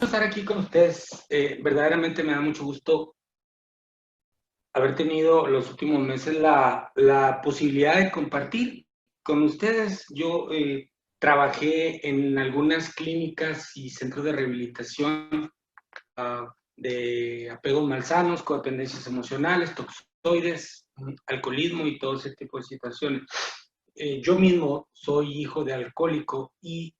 Estar aquí con ustedes. Verdaderamente me da mucho gusto haber tenido los últimos meses la posibilidad de compartir con ustedes. Yo trabajé en algunas clínicas y centros de rehabilitación de apegos malsanos, codependencias emocionales, toxoides, alcoholismo y todo ese tipo de situaciones. Yo mismo soy hijo de alcohólico y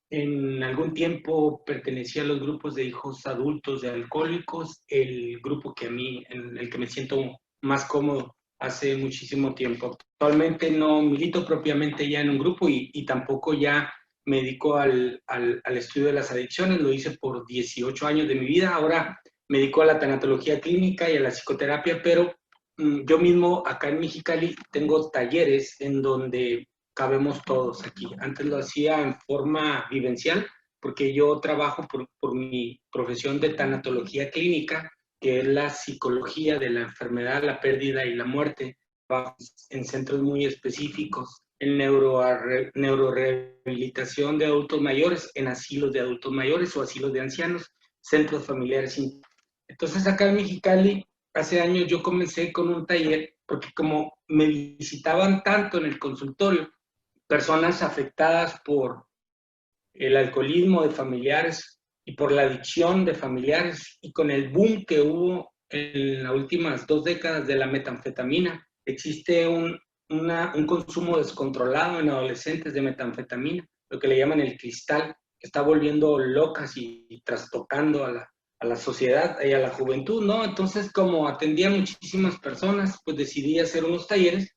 en algún tiempo pertenecía a los grupos de hijos adultos de alcohólicos, el grupo que a mí, en el que me siento más cómodo hace muchísimo tiempo. Actualmente no milito propiamente ya en un grupo y tampoco ya me dedico al estudio de las adicciones, lo hice por 18 años de mi vida, ahora me dedico a la tanatología clínica y a la psicoterapia, pero yo mismo acá en Mexicali tengo talleres en donde cabemos todos aquí. Antes lo hacía en forma vivencial, porque yo trabajo por mi profesión de tanatología clínica, que es la psicología de la enfermedad, la pérdida y la muerte, en centros muy específicos, en neurorehabilitación de adultos mayores, en asilos de adultos mayores o asilos de ancianos, centros familiares. Entonces acá en Mexicali, hace años yo comencé con un taller, porque como me visitaban tanto en el consultorio, personas afectadas por el alcoholismo de familiares y por la adicción de familiares y con el boom que hubo en las últimas 2 décadas de la metanfetamina. Existe un consumo descontrolado en adolescentes de metanfetamina, lo que le llaman el cristal, que está volviendo locas y trastocando a la sociedad y a la juventud, ¿no? Entonces, como atendía a muchísimas personas, pues decidí hacer unos talleres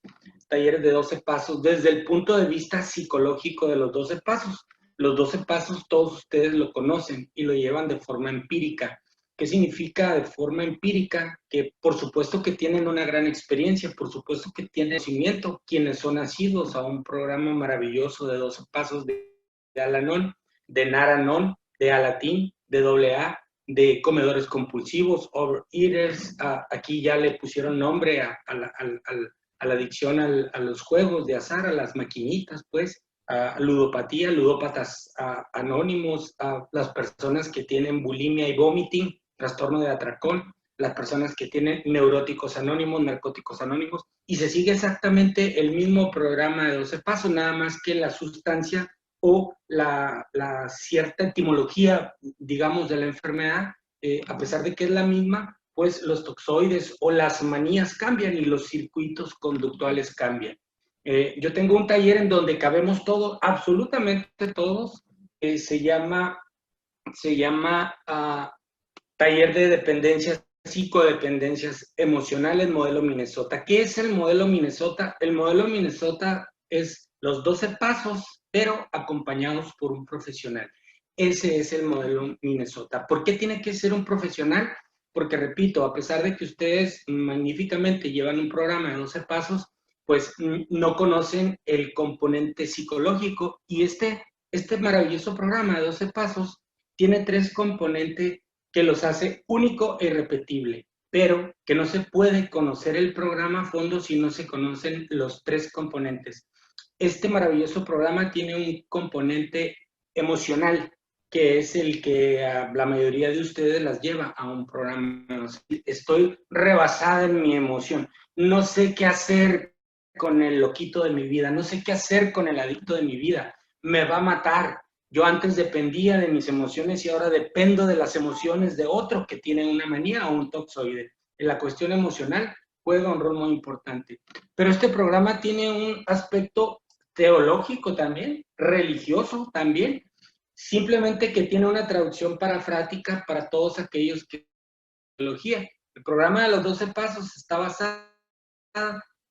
de 12 pasos, desde el punto de vista psicológico de los 12 pasos. Los 12 pasos todos ustedes lo conocen y lo llevan de forma empírica. ¿Qué significa de forma empírica? Que por supuesto que tienen una gran experiencia, por supuesto que tienen conocimiento, quienes son nacidos a un programa maravilloso de 12 pasos de Al-Anon, de Nar-Anon, de Alatín, de AA, de comedores compulsivos, overeaters. Aquí ya le pusieron nombre a la adicción a los juegos de azar, a las maquinitas, pues, a ludopatía, ludópatas anónimos, a las personas que tienen bulimia y vomiting, trastorno de atracón, las personas que tienen neuróticos anónimos, narcóticos anónimos, y se sigue exactamente el mismo programa de 12 pasos, nada más que la sustancia o la cierta etimología, digamos, de la enfermedad, a pesar de que es la misma, pues los toxoides o las manías cambian y los circuitos conductuales cambian. Yo tengo un taller en donde cabemos todos, absolutamente todos, se llama Taller de Dependencias, Psicodependencias Emocionales, Modelo Minnesota. ¿Qué es el modelo Minnesota? El modelo Minnesota es los 12 pasos, pero acompañados por un profesional. Ese es el modelo Minnesota. ¿Por qué tiene que ser un profesional? Porque, repito, a pesar de que ustedes magníficamente llevan un programa de 12 pasos, pues no conocen el componente psicológico y este maravilloso programa de 12 pasos tiene 3 componentes que los hace único e irrepetible, pero que no se puede conocer el programa a fondo si no se conocen los 3 componentes. Este maravilloso programa tiene un componente emocional, que es el que la mayoría de ustedes las lleva a un programa. Estoy rebasada en mi emoción, no sé qué hacer con el loquito de mi vida, no sé qué hacer con el adicto de mi vida, me va a matar. Yo antes dependía de mis emociones y ahora dependo de las emociones de otro que tiene una manía o un toxoide. En la cuestión emocional juega un rol muy importante. Pero este programa tiene un aspecto teológico también, religioso también, simplemente que tiene una traducción parafrática para todos aquellos que teología. El programa de los 12 pasos está basado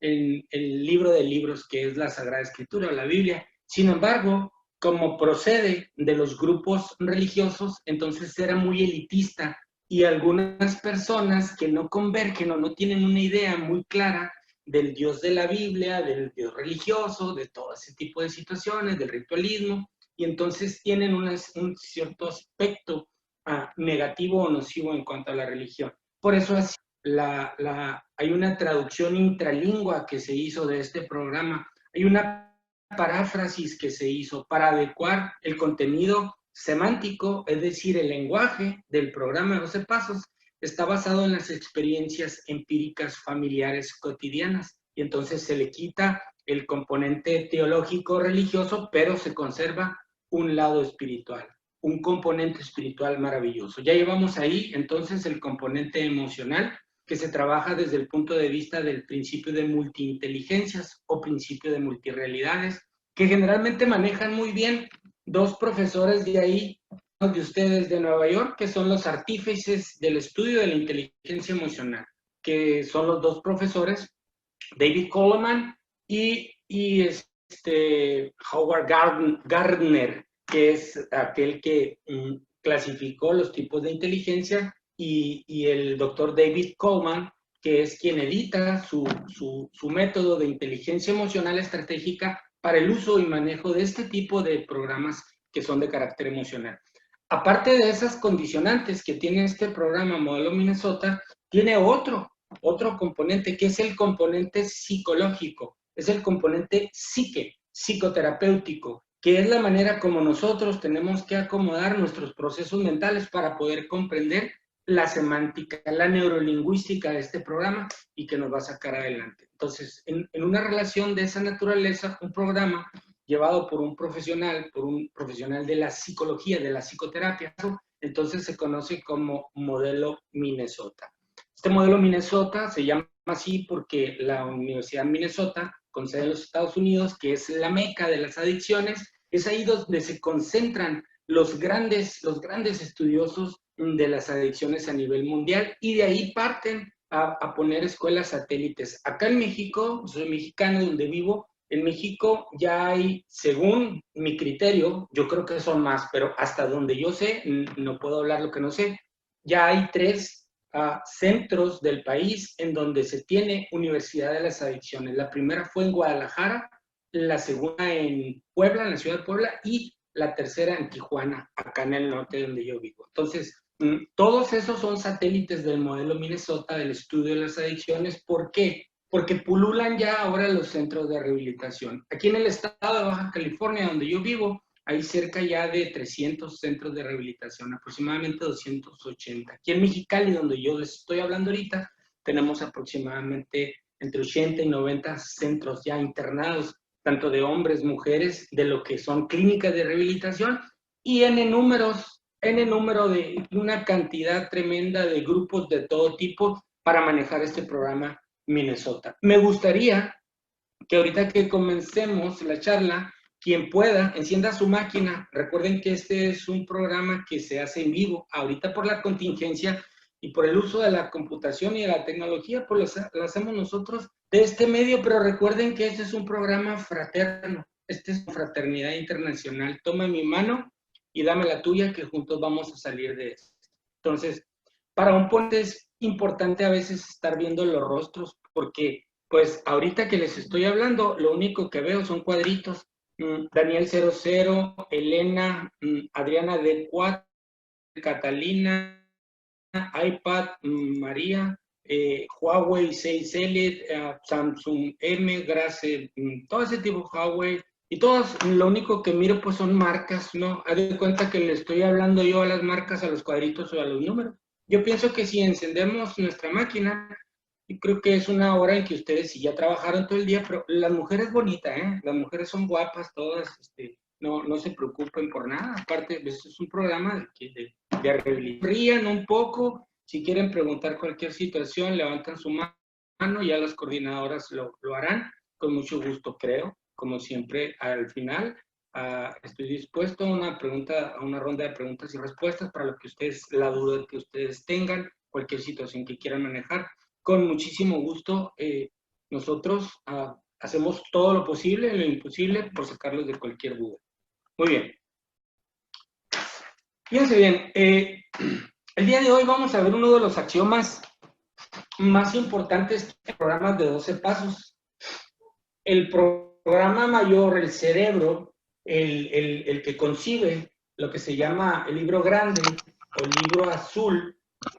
en el libro de libros que es la Sagrada Escritura, la Biblia. Sin embargo, como procede de los grupos religiosos, entonces era muy elitista y algunas personas que no convergen o no tienen una idea muy clara del Dios de la Biblia, del Dios religioso, de todo ese tipo de situaciones, del ritualismo, y entonces tienen un cierto aspecto negativo o nocivo en cuanto a la religión. Por eso así hay una traducción intralingua que se hizo de este programa, hay una paráfrasis que se hizo para adecuar el contenido semántico, es decir, el lenguaje del programa de 12 pasos, está basado en las experiencias empíricas familiares cotidianas. Y entonces se le quita el componente teológico religioso, pero se conserva un lado espiritual, un componente espiritual maravilloso. Ya llevamos ahí entonces el componente emocional, que se trabaja desde el punto de vista del principio de multiinteligencias o principio de multirealidades, que generalmente manejan muy bien dos profesores de ahí, de ustedes de Nueva York, que son los artífices del estudio de la inteligencia emocional, que son los dos profesores, David Coleman y Howard Gardner, que es aquel que clasificó los tipos de inteligencia, y el doctor David Coleman, que es quien edita su método de inteligencia emocional estratégica para el uso y manejo de este tipo de programas que son de carácter emocional. Aparte de esas condicionantes que tiene este programa Modelo Minnesota, tiene otro componente, que es el componente psicológico, es el componente psicoterapéutico, que es la manera como nosotros tenemos que acomodar nuestros procesos mentales para poder comprender la semántica, la neurolingüística de este programa y que nos va a sacar adelante. Entonces, en una relación de esa naturaleza, un programa llevado por un profesional de la psicología, de la psicoterapia, entonces se conoce como modelo Minnesota. Este modelo Minnesota se llama así porque la Universidad de Minnesota, con sede en los Estados Unidos, que es la meca de las adicciones, es ahí donde se concentran los grandes estudiosos de las adicciones a nivel mundial, y de ahí parten a poner escuelas satélites. Acá en México, soy mexicano donde vivo, en México ya hay, según mi criterio, yo creo que son más, pero hasta donde yo sé, no puedo hablar lo que no sé, ya hay 3 centros del país en donde se tiene Universidad de las Adicciones. La primera fue en Guadalajara, la segunda en Puebla, en la ciudad de Puebla, y la tercera en Tijuana, acá en el norte donde yo vivo. Entonces, todos esos son satélites del modelo Minnesota, del estudio de las adicciones. ¿Por qué? Porque pululan ya ahora los centros de rehabilitación. Aquí en el estado de Baja California, donde yo vivo, hay cerca ya de 300 centros de rehabilitación, aproximadamente 280. Aquí en Mexicali, donde yo les estoy hablando ahorita, tenemos aproximadamente entre 80 y 90 centros ya internados, tanto de hombres, mujeres, de lo que son clínicas de rehabilitación, y N número de una cantidad tremenda de grupos de todo tipo para manejar este programa Minnesota. Me gustaría que ahorita que comencemos la charla, quien pueda, encienda su máquina. Recuerden que este es un programa que se hace en vivo. Ahorita por la contingencia y por el uso de la computación y de la tecnología, pues lo hacemos nosotros de este medio, pero recuerden que este es un programa fraterno. Este es una fraternidad internacional. Toma mi mano y dame la tuya, que juntos vamos a salir de esto. Entonces, para un ponente es importante a veces estar viendo los rostros, porque pues ahorita que les estoy hablando, lo único que veo son cuadritos. Daniel 00, Elena, Adriana D4, Catalina, iPad, María, Huawei 6 Elite, Samsung M, Grace, todo ese tipo Huawei. Y todos, lo único que miro pues son marcas, ¿no? Haz de cuenta que le estoy hablando yo a las marcas, a los cuadritos o a los números. Yo pienso que si encendemos nuestra máquina, y creo que es una hora en que ustedes sí ya trabajaron todo el día, pero la mujer es bonita, ¿eh? Las mujeres son guapas todas, no se preocupen por nada. Aparte, pues, es un programa de rehabilitación. Rían un poco, si quieren preguntar cualquier situación, levantan su mano, ya las coordinadoras lo harán, con mucho gusto, creo. Como siempre, al final, estoy dispuesto a una ronda de preguntas y respuestas para lo que ustedes, la duda que ustedes tengan, cualquier situación que quieran manejar. Con muchísimo gusto, nosotros hacemos todo lo posible y lo imposible por sacarlos de cualquier duda. Muy bien. Fíjense bien, el día de hoy vamos a ver uno de los axiomas más importantes de programas de 12 pasos. El programa mayor, el cerebro, el que concibe lo que se llama el libro grande o el libro azul,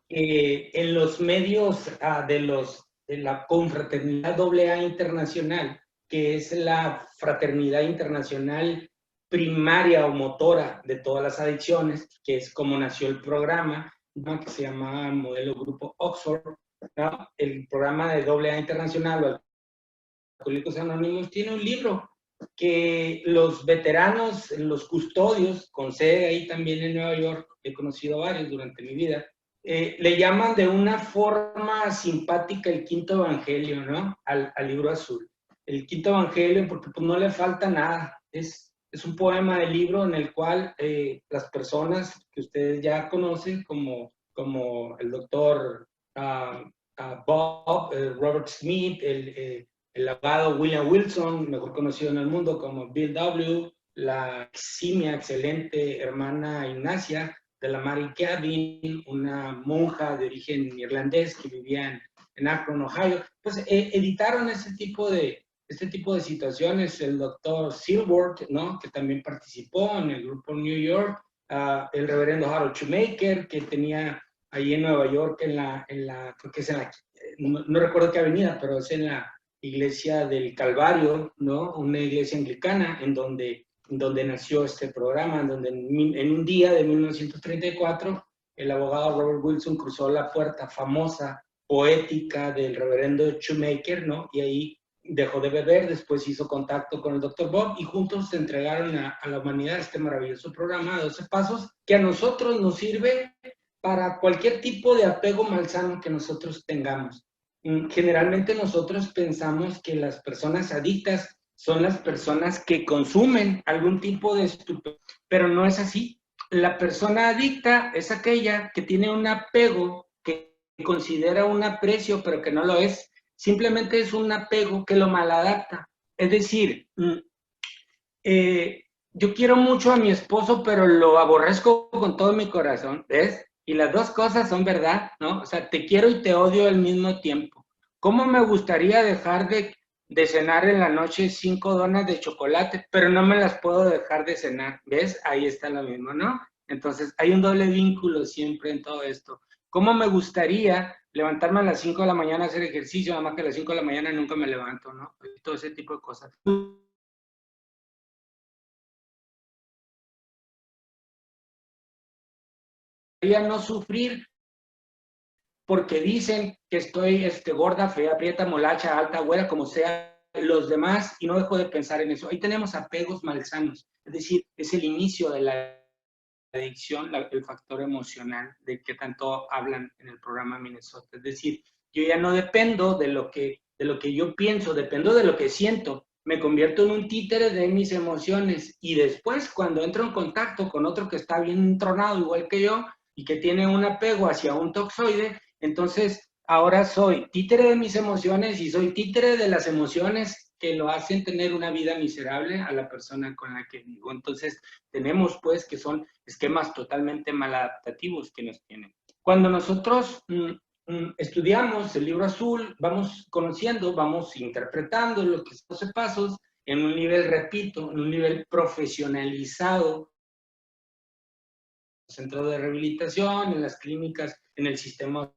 en los medios de la confraternidad AA internacional, que es la fraternidad internacional primaria o motora de todas las adicciones, que es como nació el programa, ¿no? Que se llamaba Modelo Grupo Oxford, ¿no? El programa de AA Internacional o Alcohólicos Anónimos tiene un libro que los veteranos, los custodios, con sede ahí también en Nueva York, he conocido varios durante mi vida, le llaman de una forma simpática el quinto evangelio, ¿no? Al libro azul. El quinto evangelio, porque pues, no le falta nada. Es un poema del libro en el cual las personas que ustedes ya conocen, como el doctor Bob, Robert Smith, el abogado William Wilson, mejor conocido en el mundo como Bill W., la eximia, excelente hermana Ignacia de la Mary Gavin, una monja de origen irlandés que vivía en Akron, Ohio, pues editaron este tipo de situaciones. El doctor Silworth, ¿no? Que también participó en el grupo New York, el reverendo Harold Shoemaker, que tenía ahí en Nueva York, creo que es en la, no recuerdo qué avenida, pero es en la iglesia del Calvario, ¿no? Una iglesia anglicana en donde nació este programa, en donde en un día de 1934 el abogado Robert Wilson cruzó la puerta famosa, poética del reverendo Shoemaker, ¿no? Y ahí dejó de beber, después hizo contacto con el Dr. Bob y juntos se entregaron a la humanidad este maravilloso programa de 12 pasos que a nosotros nos sirve para cualquier tipo de apego malsano que nosotros tengamos. Generalmente nosotros pensamos que las personas adictas son las personas que consumen algún tipo de estupefacto, pero no es así. La persona adicta es aquella que tiene un apego, que considera un aprecio, pero que no lo es. Simplemente es un apego que lo maladapta. Es decir, yo quiero mucho a mi esposo, pero lo aborrezco con todo mi corazón, ¿ves? Y las dos cosas son verdad, ¿no? O sea, te quiero y te odio al mismo tiempo. ¿Cómo me gustaría dejar de cenar en la noche 5 donas de chocolate, pero no me las puedo dejar de cenar? ¿Ves? Ahí está lo mismo, ¿no? Entonces, hay un doble vínculo siempre en todo esto. ¿Cómo me gustaría levantarme a las 5 de la mañana a hacer ejercicio, nada más que a las 5 de la mañana nunca me levanto, ¿no? Todo ese tipo de cosas. No sufrir porque dicen que estoy gorda, fea, prieta, molacha, alta, güera, como sea los demás, y no dejo de pensar en eso. Ahí tenemos apegos malsanos, es decir, es el inicio de la adicción, el factor emocional de que tanto hablan en el programa Minnesota. Es decir, yo ya no dependo de lo que yo pienso, dependo de lo que siento. Me convierto en un títere de mis emociones y después cuando entro en contacto con otro que está bien tronado igual que yo y que tiene un apego hacia un toxoide, entonces ahora soy títere de mis emociones y soy títere de las emociones que lo hacen tener una vida miserable a la persona con la que vivo. Entonces tenemos pues que son esquemas totalmente maladaptativos que nos tienen. Cuando nosotros estudiamos el libro azul, vamos conociendo, vamos interpretando lo que son 12 pasos en un nivel, repito, en un nivel profesionalizado, centros de rehabilitación, en las clínicas, en el sistema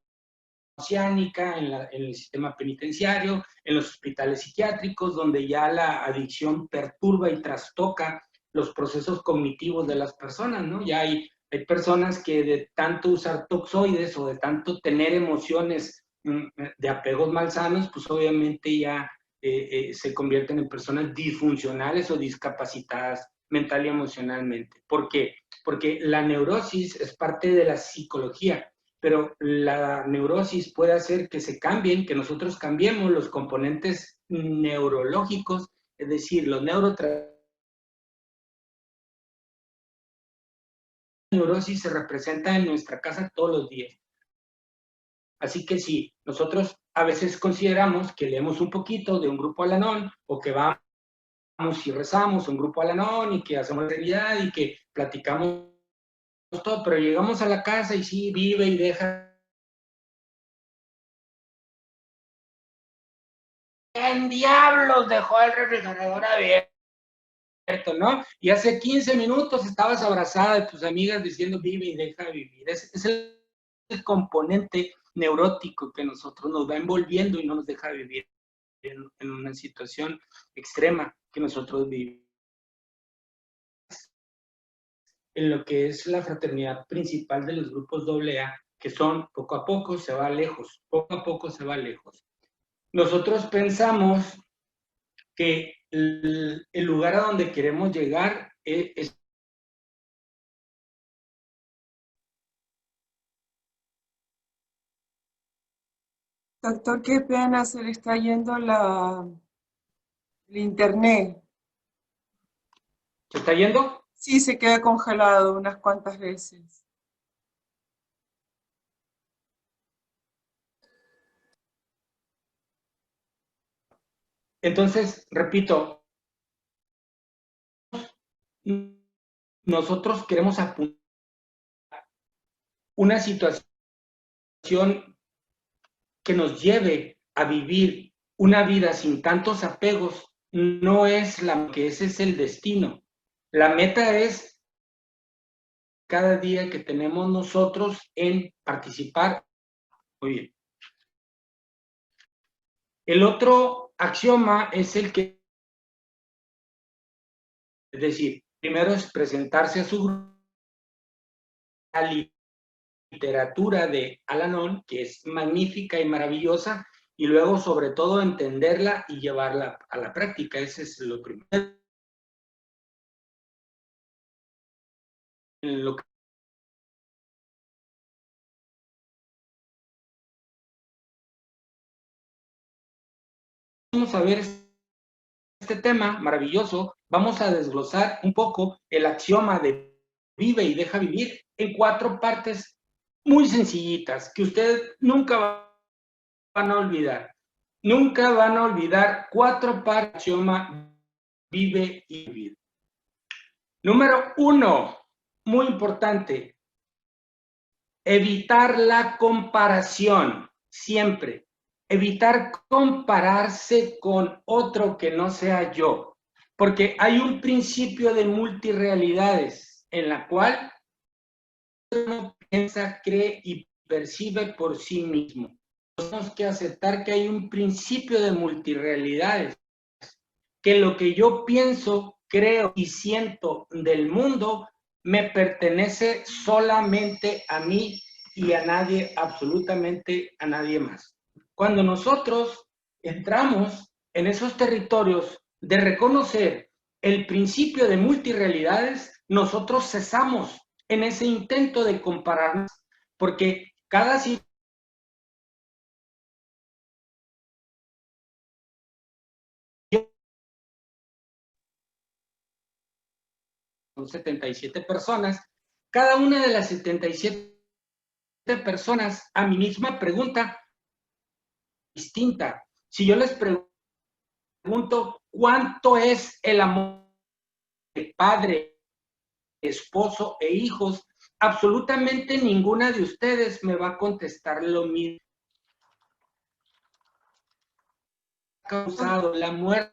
oceánica, en el sistema penitenciario, en los hospitales psiquiátricos, donde ya la adicción perturba y trastoca los procesos cognitivos de las personas, ¿no? Ya hay personas que de tanto usar toxoides o de tanto tener emociones de apegos malsanos, pues obviamente ya se convierten en personas disfuncionales o discapacitadas mental y emocionalmente. ¿Por qué? Porque la neurosis es parte de la psicología, pero la neurosis puede hacer que se cambien, que nosotros cambiemos los componentes neurológicos, es decir, los neurotransmisores. La neurosis se representa en nuestra casa todos los días. Así que si nosotros a veces consideramos que leemos un poquito de un grupo Al-Anon o que vamos y rezamos un grupo Al-Anon y que hacemos realidad y que platicamos todo, pero llegamos a la casa y sí, vive y deja. ¿Quién diablos dejó el refrigerador abierto? ¿No? Y hace 15 minutos estabas abrazada de tus amigas diciendo vive y deja vivir. Es el componente neurótico que nosotros nos va envolviendo y no nos deja vivir en una situación extrema que nosotros vivimos. en lo que es la fraternidad principal de los grupos AA, que son poco a poco se va lejos, poco a poco se va lejos. Nosotros pensamos que el lugar a donde queremos llegar es... Doctor, qué pena, se le está yendo el internet. ¿Se está yendo? Sí, se queda congelado unas cuantas veces. Entonces, repito, nosotros queremos apuntar una situación que nos lleve a vivir una vida sin tantos apegos, no es la que ese es el destino. La meta es cada día que tenemos nosotros en participar. Muy bien. El otro axioma es el que, es decir, primero es presentarse a su grupo, la literatura de Al-Anon, que es magnífica y maravillosa, y luego sobre todo entenderla y llevarla a la práctica. Ese es lo primero. Lo que vamos a ver este tema maravilloso, vamos a desglosar un poco el axioma de vive y deja vivir en 4 partes muy sencillitas que ustedes nunca van a olvidar. Nunca van a olvidar 4 partes del axioma vive y vivir. Número 1, muy importante, evitar la comparación, siempre. Evitar compararse con otro que no sea yo, porque hay un principio de multirrealidades en la cual uno piensa, cree y percibe por sí mismo. Tenemos que aceptar que hay un principio de multirrealidades, que lo que yo pienso, creo y siento del mundo me pertenece solamente a mí y a nadie, absolutamente a nadie más. Cuando nosotros entramos en esos territorios de reconocer el principio de multirrealidades, nosotros cesamos en ese intento de compararnos, porque cada situación son 77 personas, cada una de las 77 personas a mi misma pregunta distinta. Si yo les pregunto cuánto es el amor de padre, esposo e hijos, absolutamente ninguna de ustedes me va a contestar lo mismo. Ha causado la muerte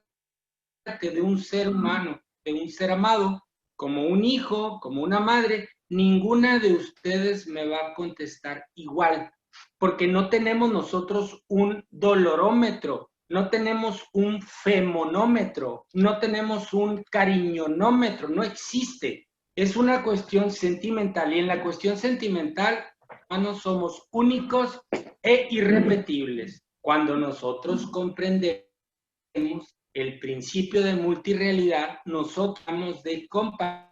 de un ser humano, de un ser amado, como un hijo, como una madre, ninguna de ustedes me va a contestar igual, porque no tenemos nosotros un dolorómetro, no tenemos un femonómetro, no tenemos un cariñonómetro, no existe. Es una cuestión sentimental, y en la cuestión sentimental, humanos somos únicos e irrepetibles. Cuando nosotros comprendemos el principio de multirrealidad, nosotros vamos de comparar.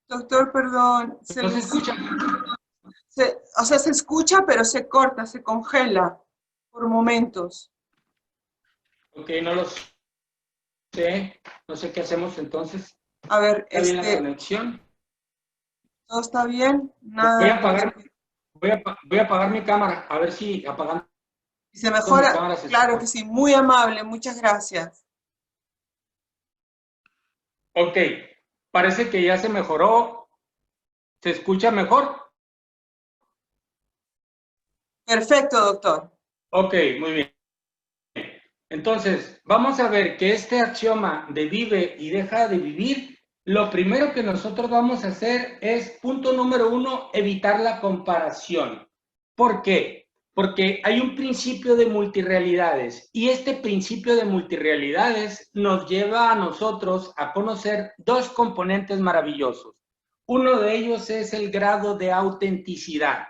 Doctor, perdón, ¿No se escucha? o sea, se escucha, pero se corta, se congela por momentos. Ok, no lo sé, no sé qué hacemos entonces. A ver, ¿Está bien la conexión? ¿todo está bien? Voy a Nada. apagar, voy a apagar mi cámara, a ver si apagando Si se mi mejora, cámara se claro escucha. que sí, muy amable, muchas gracias. Ok, parece que ya se mejoró. ¿Se escucha mejor? Perfecto, doctor. Ok, muy bien. Entonces, vamos a ver que este axioma de vive y deja de vivir, lo primero que nosotros vamos a hacer es, punto número 1, evitar la comparación. ¿Por qué? Porque hay un principio de multirrealidades y este principio de multirrealidades nos lleva a nosotros a conocer dos componentes maravillosos. Uno de ellos es el grado de autenticidad.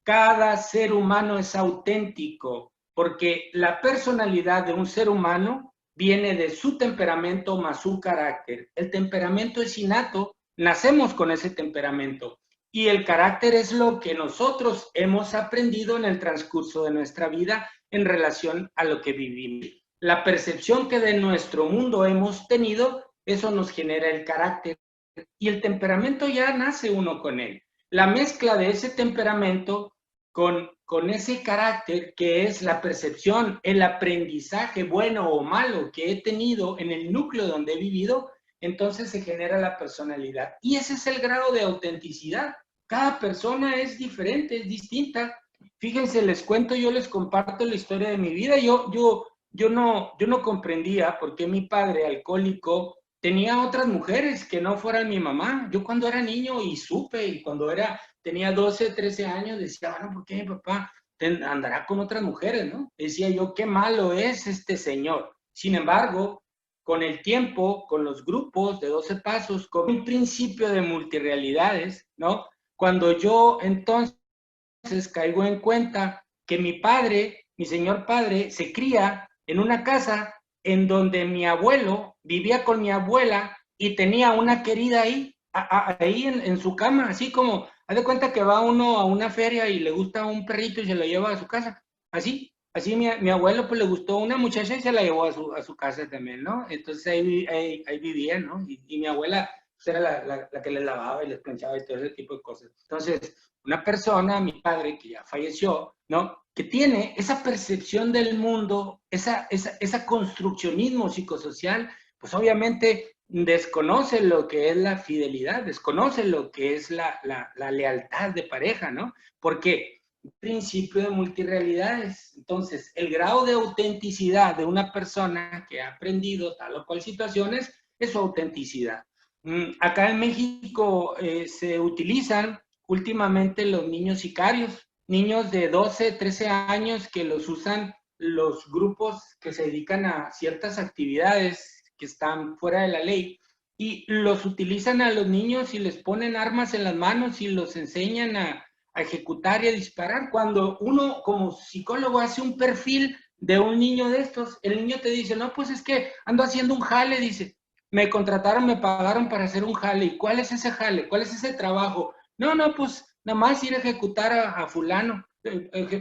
Cada ser humano es auténtico porque la personalidad de un ser humano viene de su temperamento más su carácter. El temperamento es innato, nacemos con ese temperamento. Y el carácter es lo que nosotros hemos aprendido en el transcurso de nuestra vida en relación a lo que vivimos. La percepción que de nuestro mundo hemos tenido, eso nos genera el carácter. Y el temperamento ya nace uno con él. La mezcla de ese temperamento con ese carácter que es la percepción, el aprendizaje bueno o malo que he tenido en el núcleo donde he vivido, entonces se genera la personalidad. Y ese es el grado de autenticidad. Cada persona es diferente, es distinta. Fíjense, les cuento, yo les comparto la historia de mi vida. Yo no comprendía por qué mi padre alcohólico tenía otras mujeres que no fueran mi mamá. Yo cuando era niño y supe, y cuando tenía 12, 13 años, decía, bueno, ¿por qué mi papá andará con otras mujeres, no? Decía yo, qué malo es este señor. Sin embargo, con el tiempo, con los grupos de 12 pasos, con un principio de multirrealidades, ¿no? Cuando yo entonces caigo en cuenta que mi padre, mi señor padre, se cría en una casa en donde mi abuelo vivía con mi abuela y tenía una querida ahí, ahí en su cama, así como, haz de cuenta que va uno a una feria y le gusta un perrito y se lo lleva a su casa, así mi abuelo pues le gustó una muchacha y se la llevó a su casa también, ¿no? Entonces ahí vivía, ¿no? Y mi abuela pues, era la que les lavaba y les planchaba y todo ese tipo de cosas. Entonces, una persona, mi padre, que ya falleció, ¿no? Que tiene esa percepción del mundo, esa construccionismo psicosocial, pues obviamente desconoce lo que es la fidelidad, desconoce lo que es la lealtad de pareja, ¿no? Porque principio de multirrealidades. Entonces, el grado de autenticidad de una persona que ha aprendido tal o cual situaciones es su autenticidad. Acá en México se utilizan últimamente los niños sicarios, niños de 12, 13 años que los usan los grupos que se dedican a ciertas actividades que están fuera de la ley y los utilizan a los niños y les ponen armas en las manos y los enseñan a ejecutar y a disparar. Cuando uno como psicólogo hace un perfil de un niño de estos, el niño te dice, no, pues es que ando haciendo un jale, dice, me contrataron, me pagaron para hacer un jale. ¿Y cuál es ese jale? ¿Cuál es ese trabajo? No, pues nada más ir a ejecutar a fulano,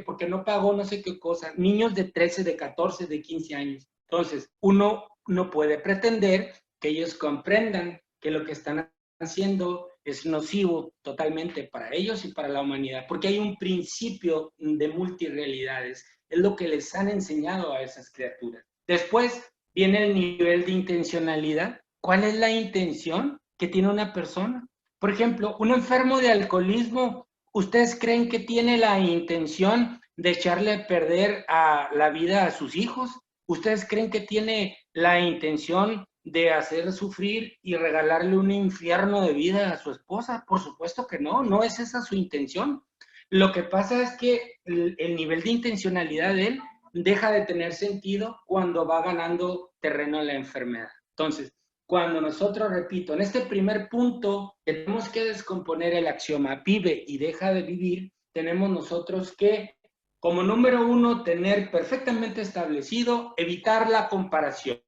porque no pagó no sé qué cosa. Niños de 13, de 14, de 15 años. Entonces, uno no puede pretender que ellos comprendan que lo que están haciendo es nocivo totalmente para ellos y para la humanidad, porque hay un principio de multirrealidades. Es lo que les han enseñado a esas criaturas. Después viene el nivel de intencionalidad. ¿Cuál es la intención que tiene una persona? Por ejemplo, un enfermo de alcoholismo, ¿ustedes creen que tiene la intención de echarle a perder la vida a sus hijos? ¿Ustedes creen que tiene la intención de hacer sufrir y regalarle un infierno de vida a su esposa? Por supuesto que no, no es esa su intención. Lo que pasa es que el nivel de intencionalidad de él deja de tener sentido cuando va ganando terreno la enfermedad. Entonces, cuando nosotros, repito, en este primer punto tenemos que descomponer el axioma vive y deja de vivir, tenemos nosotros que, como número uno, tener perfectamente establecido, evitar la comparación,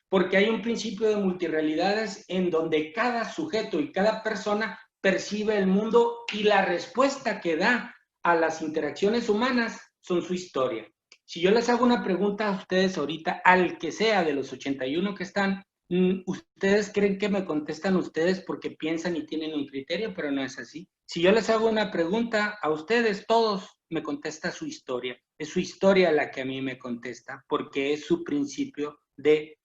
porque hay un principio de multirrealidades en donde cada sujeto y cada persona percibe el mundo y la respuesta que da a las interacciones humanas son su historia. Si yo les hago una pregunta a ustedes ahorita, al que sea de los 81 que están, ustedes creen que me contestan ustedes porque piensan y tienen un criterio, pero no es así. Si yo les hago una pregunta a ustedes, todos me contesta su historia. Es su historia la que a mí me contesta porque es su principio de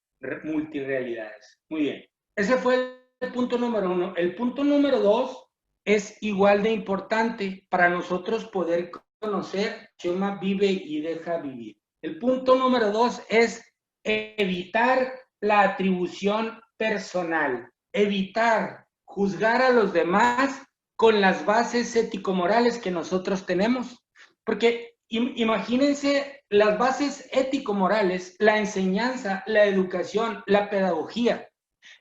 multirrealidades. Muy bien. Ese fue el punto número uno. El punto número dos es igual de importante para nosotros poder conocer Chema vive y deja vivir. El punto número dos es evitar la atribución personal, evitar juzgar a los demás con las bases ético-morales que nosotros tenemos. Porque Imagínense las bases ético-morales, la enseñanza, la educación, la pedagogía,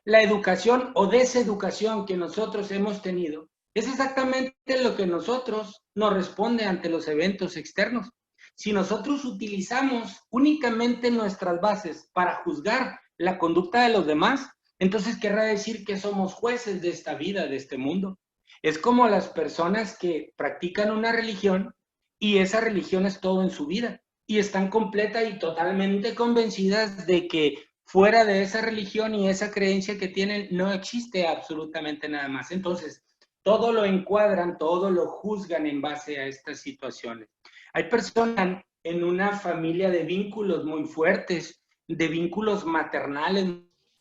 la educación o deseducación que nosotros hemos tenido, es exactamente lo que nosotros nos responde ante los eventos externos. Si nosotros utilizamos únicamente nuestras bases para juzgar la conducta de los demás, entonces querrá decir que somos jueces de esta vida, de este mundo. Es como las personas que practican una religión y esa religión es todo en su vida y están completa y totalmente convencidas de que fuera de esa religión y esa creencia que tienen no existe absolutamente nada más. Entonces, todo lo encuadran, todo lo juzgan en base a estas situaciones. Hay personas en una familia de vínculos muy fuertes, de vínculos maternales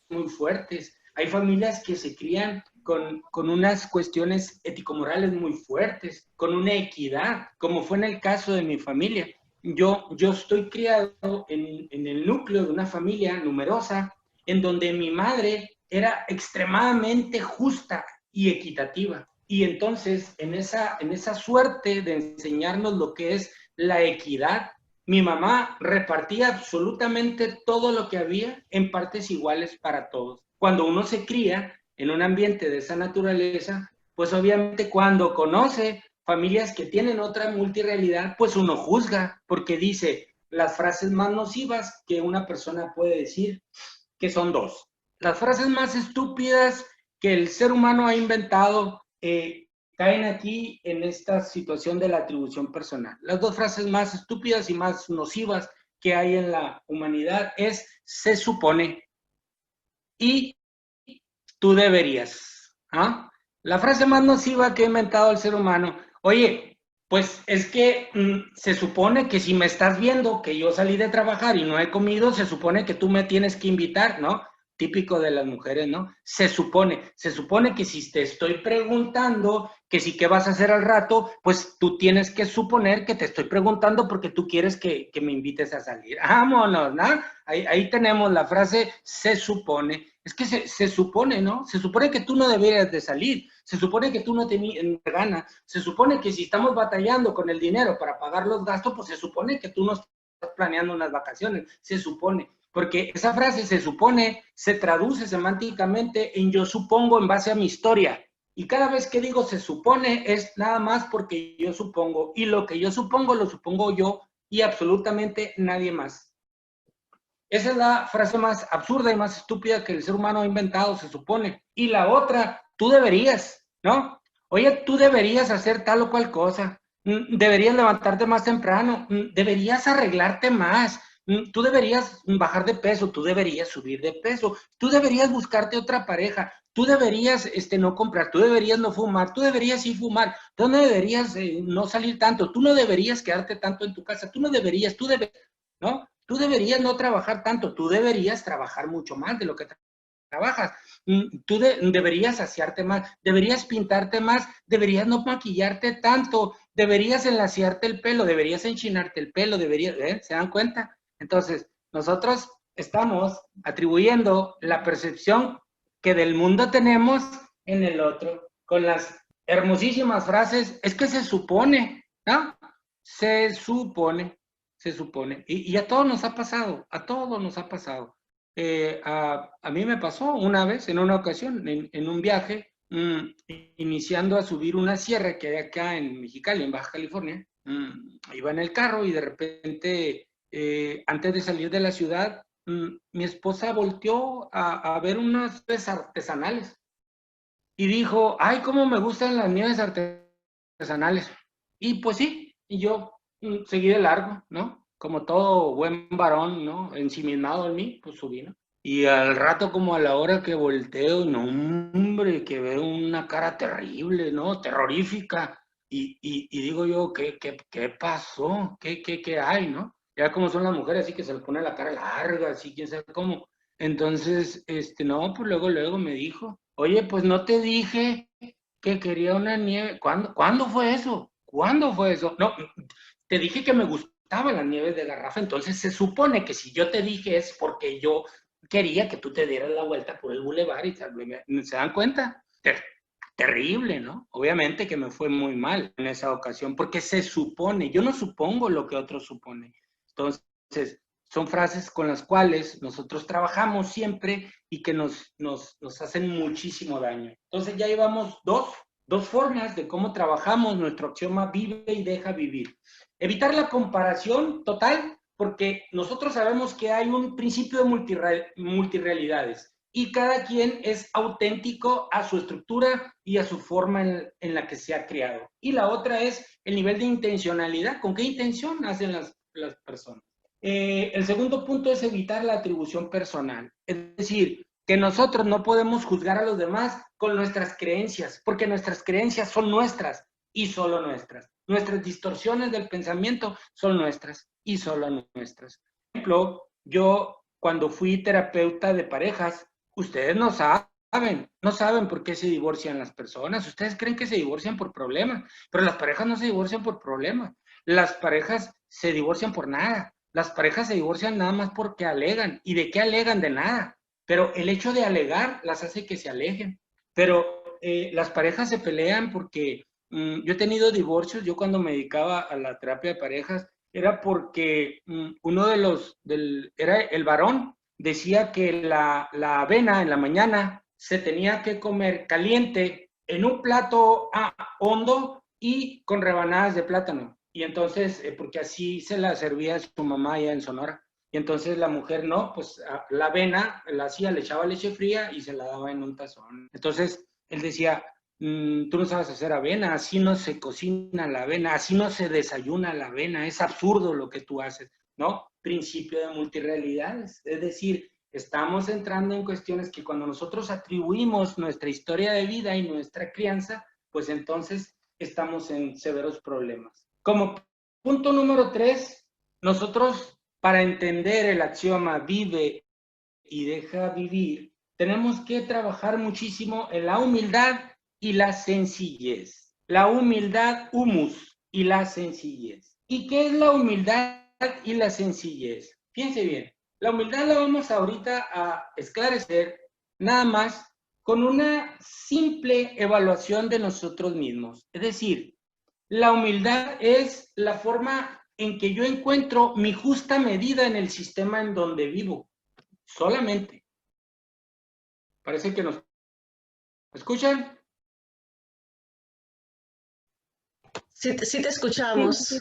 muy fuertes. Hay familias que se crían con unas cuestiones ético-morales muy fuertes, con una equidad, como fue en el caso de mi familia. Yo estoy criado en el núcleo de una familia numerosa, en donde mi madre era extremadamente justa y equitativa. Y entonces, en esa suerte de enseñarnos lo que es la equidad, mi mamá repartía absolutamente todo lo que había en partes iguales para todos. Cuando uno se cría en un ambiente de esa naturaleza, pues obviamente cuando conoce familias que tienen otra multirealidad, pues uno juzga, porque dice las frases más nocivas que una persona puede decir, que son dos. Las frases más estúpidas que el ser humano ha inventado caen aquí en esta situación de la atribución personal. Las dos frases más estúpidas y más nocivas que hay en la humanidad es se supone y tú deberías. ¿Ah? La frase más nociva que ha inventado el ser humano. Oye, pues es que se supone que si me estás viendo que yo salí de trabajar y no he comido, se supone que tú me tienes que invitar, ¿no? Típico de las mujeres, ¿no? Se supone que si te estoy preguntando que si qué vas a hacer al rato, pues tú tienes que suponer que te estoy preguntando porque tú quieres que me invites a salir. Vámonos, ¿no? Ahí tenemos la frase se supone. Es que se supone, ¿no? Se supone que tú no deberías de salir, se supone que tú no te ganas, se supone que si estamos batallando con el dinero para pagar los gastos, pues se supone que tú no estás planeando unas vacaciones, se supone. Porque esa frase se supone, se traduce semánticamente en yo supongo en base a mi historia. Y cada vez que digo se supone es nada más porque yo supongo. Y lo que yo supongo lo supongo yo y absolutamente nadie más. Esa es la frase más absurda y más estúpida que el ser humano ha inventado, se supone. Y la otra, tú deberías, ¿no? Oye, tú deberías hacer tal o cual cosa. Deberías levantarte más temprano. Deberías arreglarte más. Tú deberías bajar de peso. Tú deberías subir de peso. Tú deberías buscarte otra pareja. Tú deberías no comprar. Tú deberías no fumar. Tú deberías sí fumar. Tú no deberías no salir tanto. Tú no deberías quedarte tanto en tu casa. Tú no deberías, tú deberías, ¿no? Tú deberías no trabajar tanto, tú deberías trabajar mucho más de lo que trabajas. Tú deberías saciarte más, deberías pintarte más, deberías no maquillarte tanto, deberías enlaciarte el pelo, deberías enchinarte el pelo, deberías, ¿se dan cuenta? Entonces, nosotros estamos atribuyendo la percepción que del mundo tenemos en el otro, con las hermosísimas frases, es que se supone, ¿no? Se supone. Se supone. Y a todos nos ha pasado, a todos nos ha pasado. A mí me pasó una vez, en una ocasión, en un viaje, iniciando a subir una sierra que hay acá en Mexicali, en Baja California. Iba en el carro y de repente, antes de salir de la ciudad, mi esposa volteó a ver unas nieves artesanales y dijo, ay, cómo me gustan las nieves artesanales. Y pues sí, y yo seguí de largo, ¿no? Como todo buen varón, ¿no? Ensimismado en mí, pues subí, ¿no? Y al rato, como a la hora que volteo, no, hombre, que veo una cara terrible, ¿no? Terrorífica. Y digo yo, ¿qué pasó? ¿Qué hay, no? Ya como son las mujeres, así que se les pone la cara larga, así, quién sabe cómo. Entonces, no, pues luego me dijo, oye, pues no te dije que quería una nieve. ¿Cuándo fue eso? ¿Cuándo fue eso? No, te dije que me gustaban las nieves de garrafa, entonces se supone que si yo te dije es porque yo quería que tú te dieras la vuelta por el bulevar y tal. ¿Se dan cuenta? terrible, ¿no? Obviamente que me fue muy mal en esa ocasión, porque se supone, yo no supongo lo que otros suponen. Entonces, son frases con las cuales nosotros trabajamos siempre y que nos hacen muchísimo daño. Entonces ya llevamos dos formas de cómo trabajamos nuestro axioma vive y deja vivir. Evitar la comparación total, porque nosotros sabemos que hay un principio de multirrealidades y cada quien es auténtico a su estructura y a su forma en la que se ha creado. Y la otra es el nivel de intencionalidad, con qué intención hacen las personas. El segundo punto es evitar la atribución personal, es decir, que nosotros no podemos juzgar a los demás con nuestras creencias, porque nuestras creencias son nuestras y solo nuestras. Nuestras distorsiones del pensamiento son nuestras y solo nuestras. Por ejemplo, yo cuando fui terapeuta de parejas, ustedes no saben por qué se divorcian las personas. Ustedes creen que se divorcian por problemas, pero las parejas no se divorcian por problemas. Las parejas se divorcian por nada. Las parejas se divorcian nada más porque alegan. ¿Y de qué alegan? De nada. Pero el hecho de alegar las hace que se alejen. Pero las parejas se pelean porque yo he tenido divorcios. Yo cuando me dedicaba a la terapia de parejas era porque uno era el varón, decía que la avena en la mañana se tenía que comer caliente en un plato hondo y con rebanadas de plátano. Y entonces, porque así se la servía su mamá allá en Sonora. Y entonces la mujer no, pues la avena la hacía, le echaba leche fría y se la daba en un tazón. Entonces él decía, tú no sabes hacer avena, así no se cocina la avena, así no se desayuna la avena, es absurdo lo que tú haces, ¿no? Principio de multirrealidades, es decir, estamos entrando en cuestiones que cuando nosotros atribuimos nuestra historia de vida y nuestra crianza, pues entonces estamos en severos problemas. Como punto número 3, nosotros para entender el axioma vive y deja vivir, tenemos que trabajar muchísimo en la humildad y la sencillez. La humildad, humus, y la sencillez. ¿Y qué es la humildad y la sencillez? Fíjense bien, la humildad la vamos ahorita a esclarecer nada más con una simple evaluación de nosotros mismos. Es decir, la humildad es la forma en que yo encuentro mi justa medida en el sistema en donde vivo. Solamente. Parece que nos escuchan. Sí, sí te Sí, escuchamos. sí,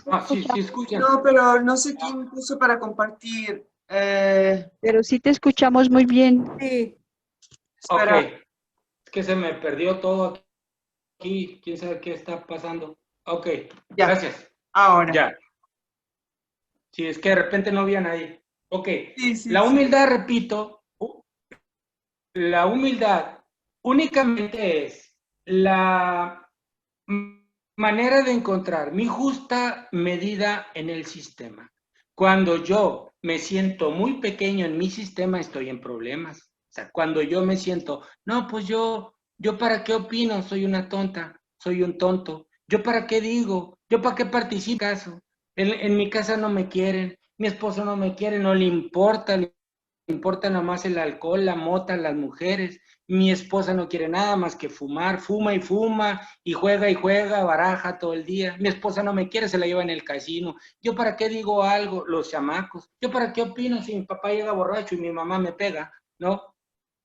Sí escuchan. No, pero no sé quién puso para compartir. pero sí te escuchamos muy bien. Sí, Ok. espera. Es que se me perdió todo aquí. ¿Quién sabe qué está pasando? Ok. Ya, Gracias. ahora. Ya. Sí, es que de repente no había nadie. Ok. Sí, sí, La sí. humildad, repito, la humildad únicamente es la manera de encontrar mi justa medida en el sistema. Cuando yo me siento muy pequeño en mi sistema, estoy en problemas. O sea, cuando yo me siento, no, pues yo para qué opino, soy una tonta, soy un tonto. Yo para qué digo, yo para qué participo. En mi casa no me quieren, mi esposo no me quiere, no le importa nada más el alcohol, la mota, las mujeres. Mi esposa no quiere nada más que fumar, fuma y juega, baraja todo el día. Mi esposa no me quiere, se la lleva en el casino. ¿Yo para qué digo algo? Los chamacos. ¿Yo para qué opino si mi papá llega borracho y mi mamá me pega? ¿No?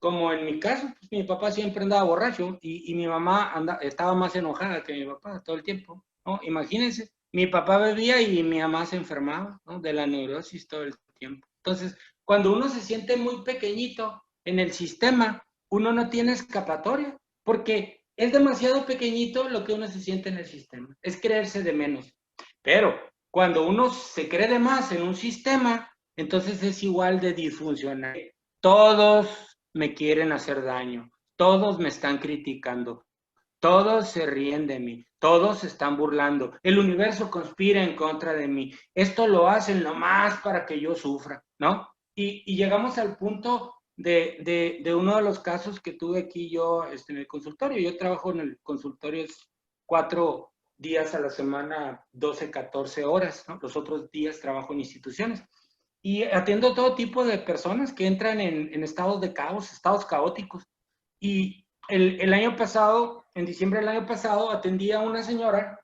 Como en mi caso, pues, mi papá siempre andaba borracho y mi mamá estaba más enojada que mi papá todo el tiempo, ¿no? Imagínense, mi papá bebía y mi mamá se enfermaba, ¿no? De la neurosis todo el tiempo. Entonces, cuando uno se siente muy pequeñito en el sistema, uno no tiene escapatoria, porque es demasiado pequeñito lo que uno se siente en el sistema, es creerse de menos. Pero cuando uno se cree de más en un sistema, entonces es igual de disfuncional. Todos me quieren hacer daño, todos me están criticando, todos se ríen de mí, todos se están burlando, el universo conspira en contra de mí, esto lo hacen nomás para que yo sufra, ¿no? Y llegamos al punto de uno de los casos que tuve aquí yo en el consultorio. Yo trabajo en el consultorio 4 días a la semana, 12, 14 horas, ¿no? Los otros días trabajo en instituciones. Y atiendo todo tipo de personas que entran en estados de caos, estados caóticos. Y el año pasado, en diciembre del año pasado, atendí a una señora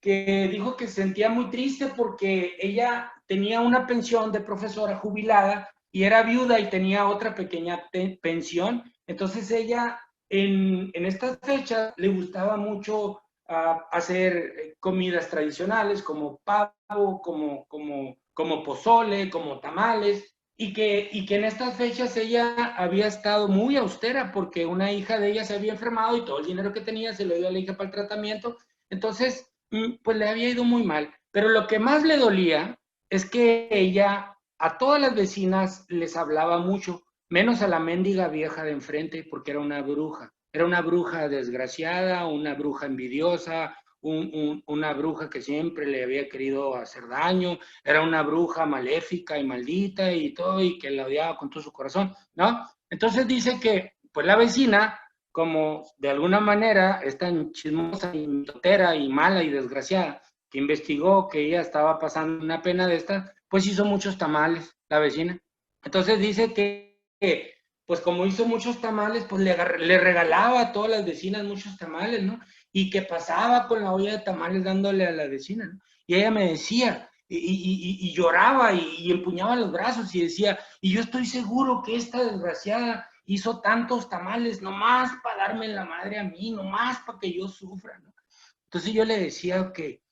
que dijo que se sentía muy triste porque ella tenía una pensión de profesora jubilada y era viuda y tenía otra pequeña pensión. Entonces ella en estas fechas le gustaba mucho hacer comidas tradicionales como pavo, como pozole, como tamales, y que en estas fechas ella había estado muy austera porque una hija de ella se había enfermado y todo el dinero que tenía se lo dio a la hija para el tratamiento. Entonces, pues le había ido muy mal. Pero lo que más le dolía es que ella a todas las vecinas les hablaba mucho, menos a la mendiga vieja de enfrente, porque era una bruja. Era una bruja desgraciada, una bruja envidiosa, una bruja que siempre le había querido hacer daño, era una bruja maléfica y maldita y todo, y que la odiaba con todo su corazón, ¿no? Entonces dice que, pues la vecina, como de alguna manera es tan chismosa y totera y mala y desgraciada, que investigó que ella estaba pasando una pena de esta, pues hizo muchos tamales, la vecina. Entonces dice que pues como hizo muchos tamales, pues le regalaba a todas las vecinas muchos tamales, ¿no? Y que pasaba con la olla de tamales dándole a la vecina, ¿no? Y ella me decía, y lloraba y empuñaba los brazos y decía, y yo estoy seguro que esta desgraciada hizo tantos tamales nomás para darme la madre a mí, nomás para que yo sufra, ¿no? Entonces yo le decía que,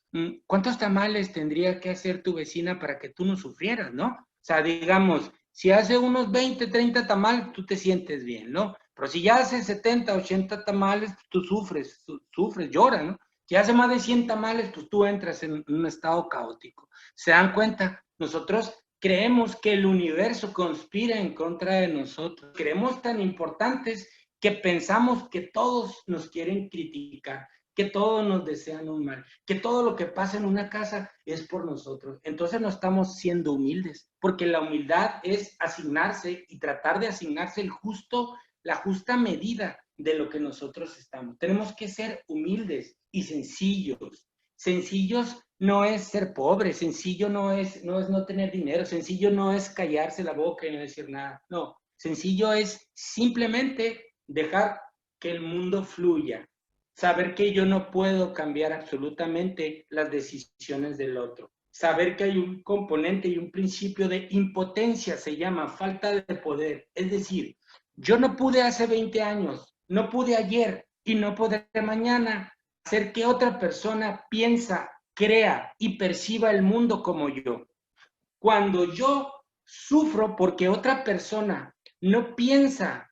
¿cuántos tamales tendría que hacer tu vecina para que tú no sufrieras, no? O sea, digamos, si hace unos 20, 30 tamales, tú te sientes bien, ¿no? Pero si ya hace 70, 80 tamales, tú sufres, lloras, ¿no? Si hace más de 100 tamales, pues tú entras en un estado caótico. ¿Se dan cuenta? Nosotros creemos que el universo conspira en contra de nosotros. Creemos tan importantes que pensamos que todos nos quieren criticar, que todos nos desean un mal, que todo lo que pasa en una casa es por nosotros. Entonces no estamos siendo humildes, porque la humildad es asignarse y tratar de asignarse la justa medida de lo que nosotros estamos. Tenemos que ser humildes y sencillos. Sencillos no es ser pobre, sencillo no es no tener dinero, sencillo no es callarse la boca y no decir nada. No, sencillo es simplemente dejar que el mundo fluya, saber que yo no puedo cambiar absolutamente las decisiones del otro, saber que hay un componente y un principio de impotencia, se llama falta de poder, es decir, yo no pude hace 20 años, no pude ayer y no podré mañana hacer que otra persona piensa, crea y perciba el mundo como yo. Cuando yo sufro porque otra persona no piensa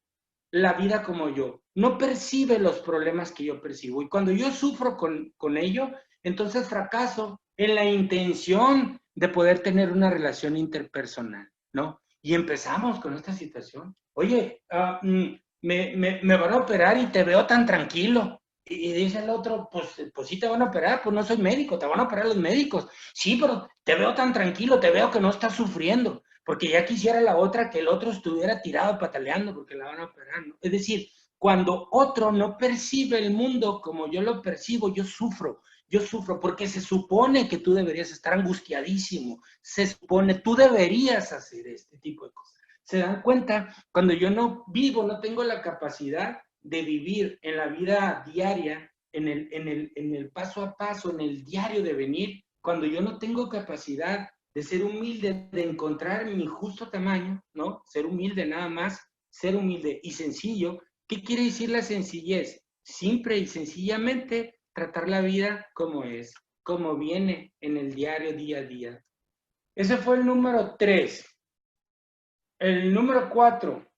la vida como yo, no percibe los problemas que yo percibo. Y cuando yo sufro con ello, entonces fracaso en la intención de poder tener una relación interpersonal, ¿no? Y empezamos con esta situación. Oye, me van a operar y te veo tan tranquilo. Y dice el otro, pues sí te van a operar, pues no soy médico, te van a operar los médicos. Sí, pero te veo tan tranquilo, te veo que no estás sufriendo, porque ya quisiera la otra que el otro estuviera tirado pataleando porque la van a operar, ¿no? Es decir, cuando otro no percibe el mundo como yo lo percibo, yo sufro porque se supone que tú deberías estar angustiadísimo, se supone, tú deberías hacer este tipo de cosas. ¿Se dan cuenta? Cuando yo no vivo, no tengo la capacidad de vivir en la vida diaria, en el paso a paso, en el diario de venir, cuando yo no tengo capacidad de ser humilde, de encontrar mi justo tamaño, ¿no? Ser humilde nada más, ser humilde y sencillo. ¿Qué quiere decir la sencillez? Simple y sencillamente tratar la vida como es, como viene en el diario día a día. Ese fue el número 3. El número 4,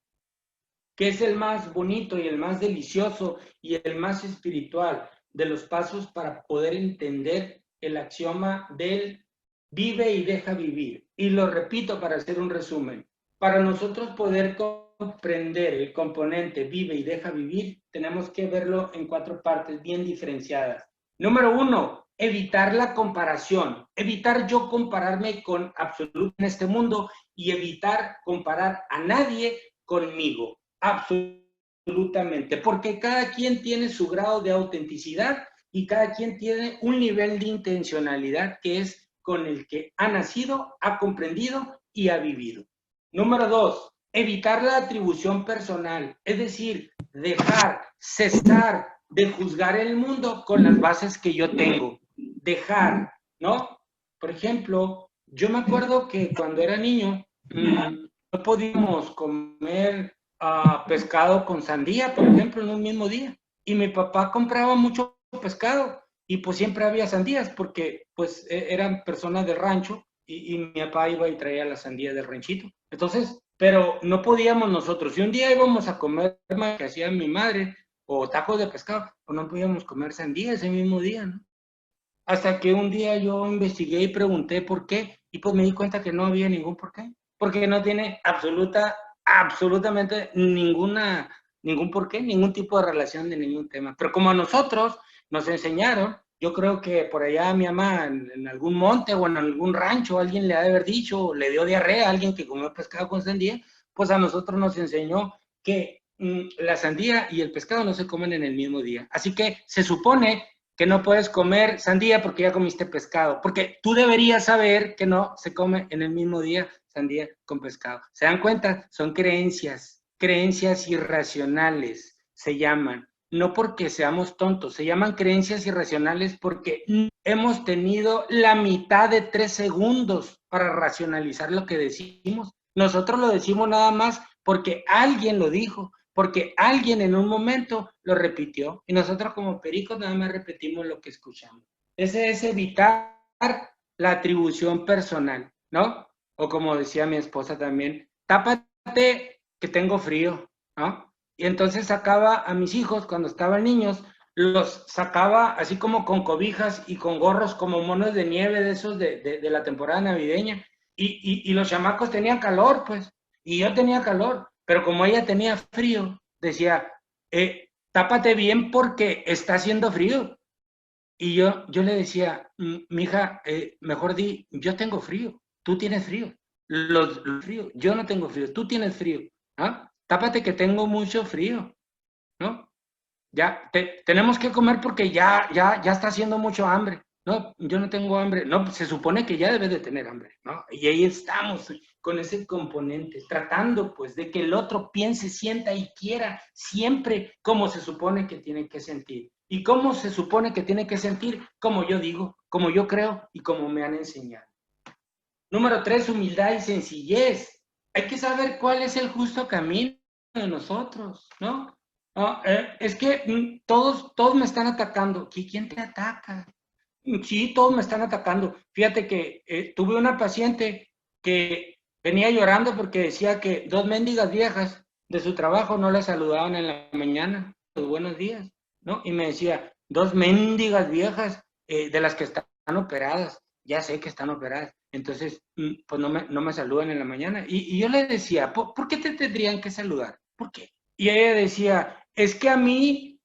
que es el más bonito y el más delicioso y el más espiritual de los pasos para poder entender el axioma del vive y deja vivir. Y lo repito para hacer un resumen. Para nosotros poder comprender el componente vive y deja vivir, tenemos que verlo en 4 partes bien diferenciadas. Número 1, evitar la comparación. Evitar yo compararme con absoluto en este mundo y evitar comparar a nadie conmigo. Absolutamente. Porque cada quien tiene su grado de autenticidad y cada quien tiene un nivel de intencionalidad que es con el que ha nacido, ha comprendido y ha vivido. Número 2, evitar la atribución personal, es decir, cesar de juzgar el mundo con las bases que yo tengo. Dejar, ¿no? Por ejemplo, yo me acuerdo que cuando era niño, no podíamos comer pescado con sandía, por ejemplo, en un mismo día. Y mi papá compraba mucho pescado y pues siempre había sandías porque pues eran personas del rancho y mi papá iba y traía las sandías del ranchito. Entonces, pero no podíamos nosotros. Si un día íbamos a comer que hacía mi madre o tacos de pescado, pues no podíamos comer sandía ese mismo día, ¿no? Hasta que un día yo investigué y pregunté por qué, y pues me di cuenta que no había ningún por qué. Porque no tiene absolutamente ningún por qué, ningún tipo de relación de ningún tema. Pero como a nosotros nos enseñaron, yo creo que por allá mi mamá en algún monte o en algún rancho alguien le ha de haber dicho, le dio diarrea a alguien que comió pescado con sandía, pues a nosotros nos enseñó que la sandía y el pescado no se comen en el mismo día. Así que se supone que no puedes comer sandía porque ya comiste pescado, porque tú deberías saber que no se come en el mismo día sandía con pescado. ¿Se dan cuenta? Son creencias irracionales, se llaman. No porque seamos tontos, se llaman creencias irracionales porque hemos tenido la mitad de 3 segundos para racionalizar lo que decimos. Nosotros lo decimos nada más porque alguien lo dijo, porque alguien en un momento lo repitió y nosotros como pericos nada más repetimos lo que escuchamos. Ese es evitar la atribución personal, ¿no? O como decía mi esposa también, tápate que tengo frío, ¿no? Y entonces sacaba a mis hijos cuando estaban niños, los sacaba así como con cobijas y con gorros como monos de nieve de esos de la temporada navideña y los chamacos tenían calor, pues, y yo tenía calor, pero como ella tenía frío, decía, tápate bien porque está haciendo frío. Y yo le decía, mija, mejor di, yo tengo frío, tú tienes frío. Los frío, yo no tengo frío, tú tienes frío. ¿Ah? Tápate que tengo mucho frío, ¿no? Ya, tenemos que comer porque ya está haciendo mucho hambre. No, yo no tengo hambre. No, se supone que ya debes de tener hambre, ¿no? Y ahí estamos con ese componente, tratando pues de que el otro piense, sienta y quiera siempre como se supone que tiene que sentir. ¿Y cómo se supone que tiene que sentir? Como yo digo, como yo creo y como me han enseñado. Número 3, humildad y sencillez. Hay que saber cuál es el justo camino de nosotros, ¿no? Es que todos me están atacando. ¿Quién te ataca? Sí, todos me están atacando. Fíjate que tuve una paciente que venía llorando porque decía que 2 mendigas viejas de su trabajo no la saludaban en la mañana, los buenos días, ¿no? Y me decía, 2 mendigas viejas de las que están operadas, ya sé que están operadas, entonces pues no me saludan en la mañana. Y yo le decía, ¿por qué te tendrían que saludar? ¿Por qué? Y ella decía, es que a mí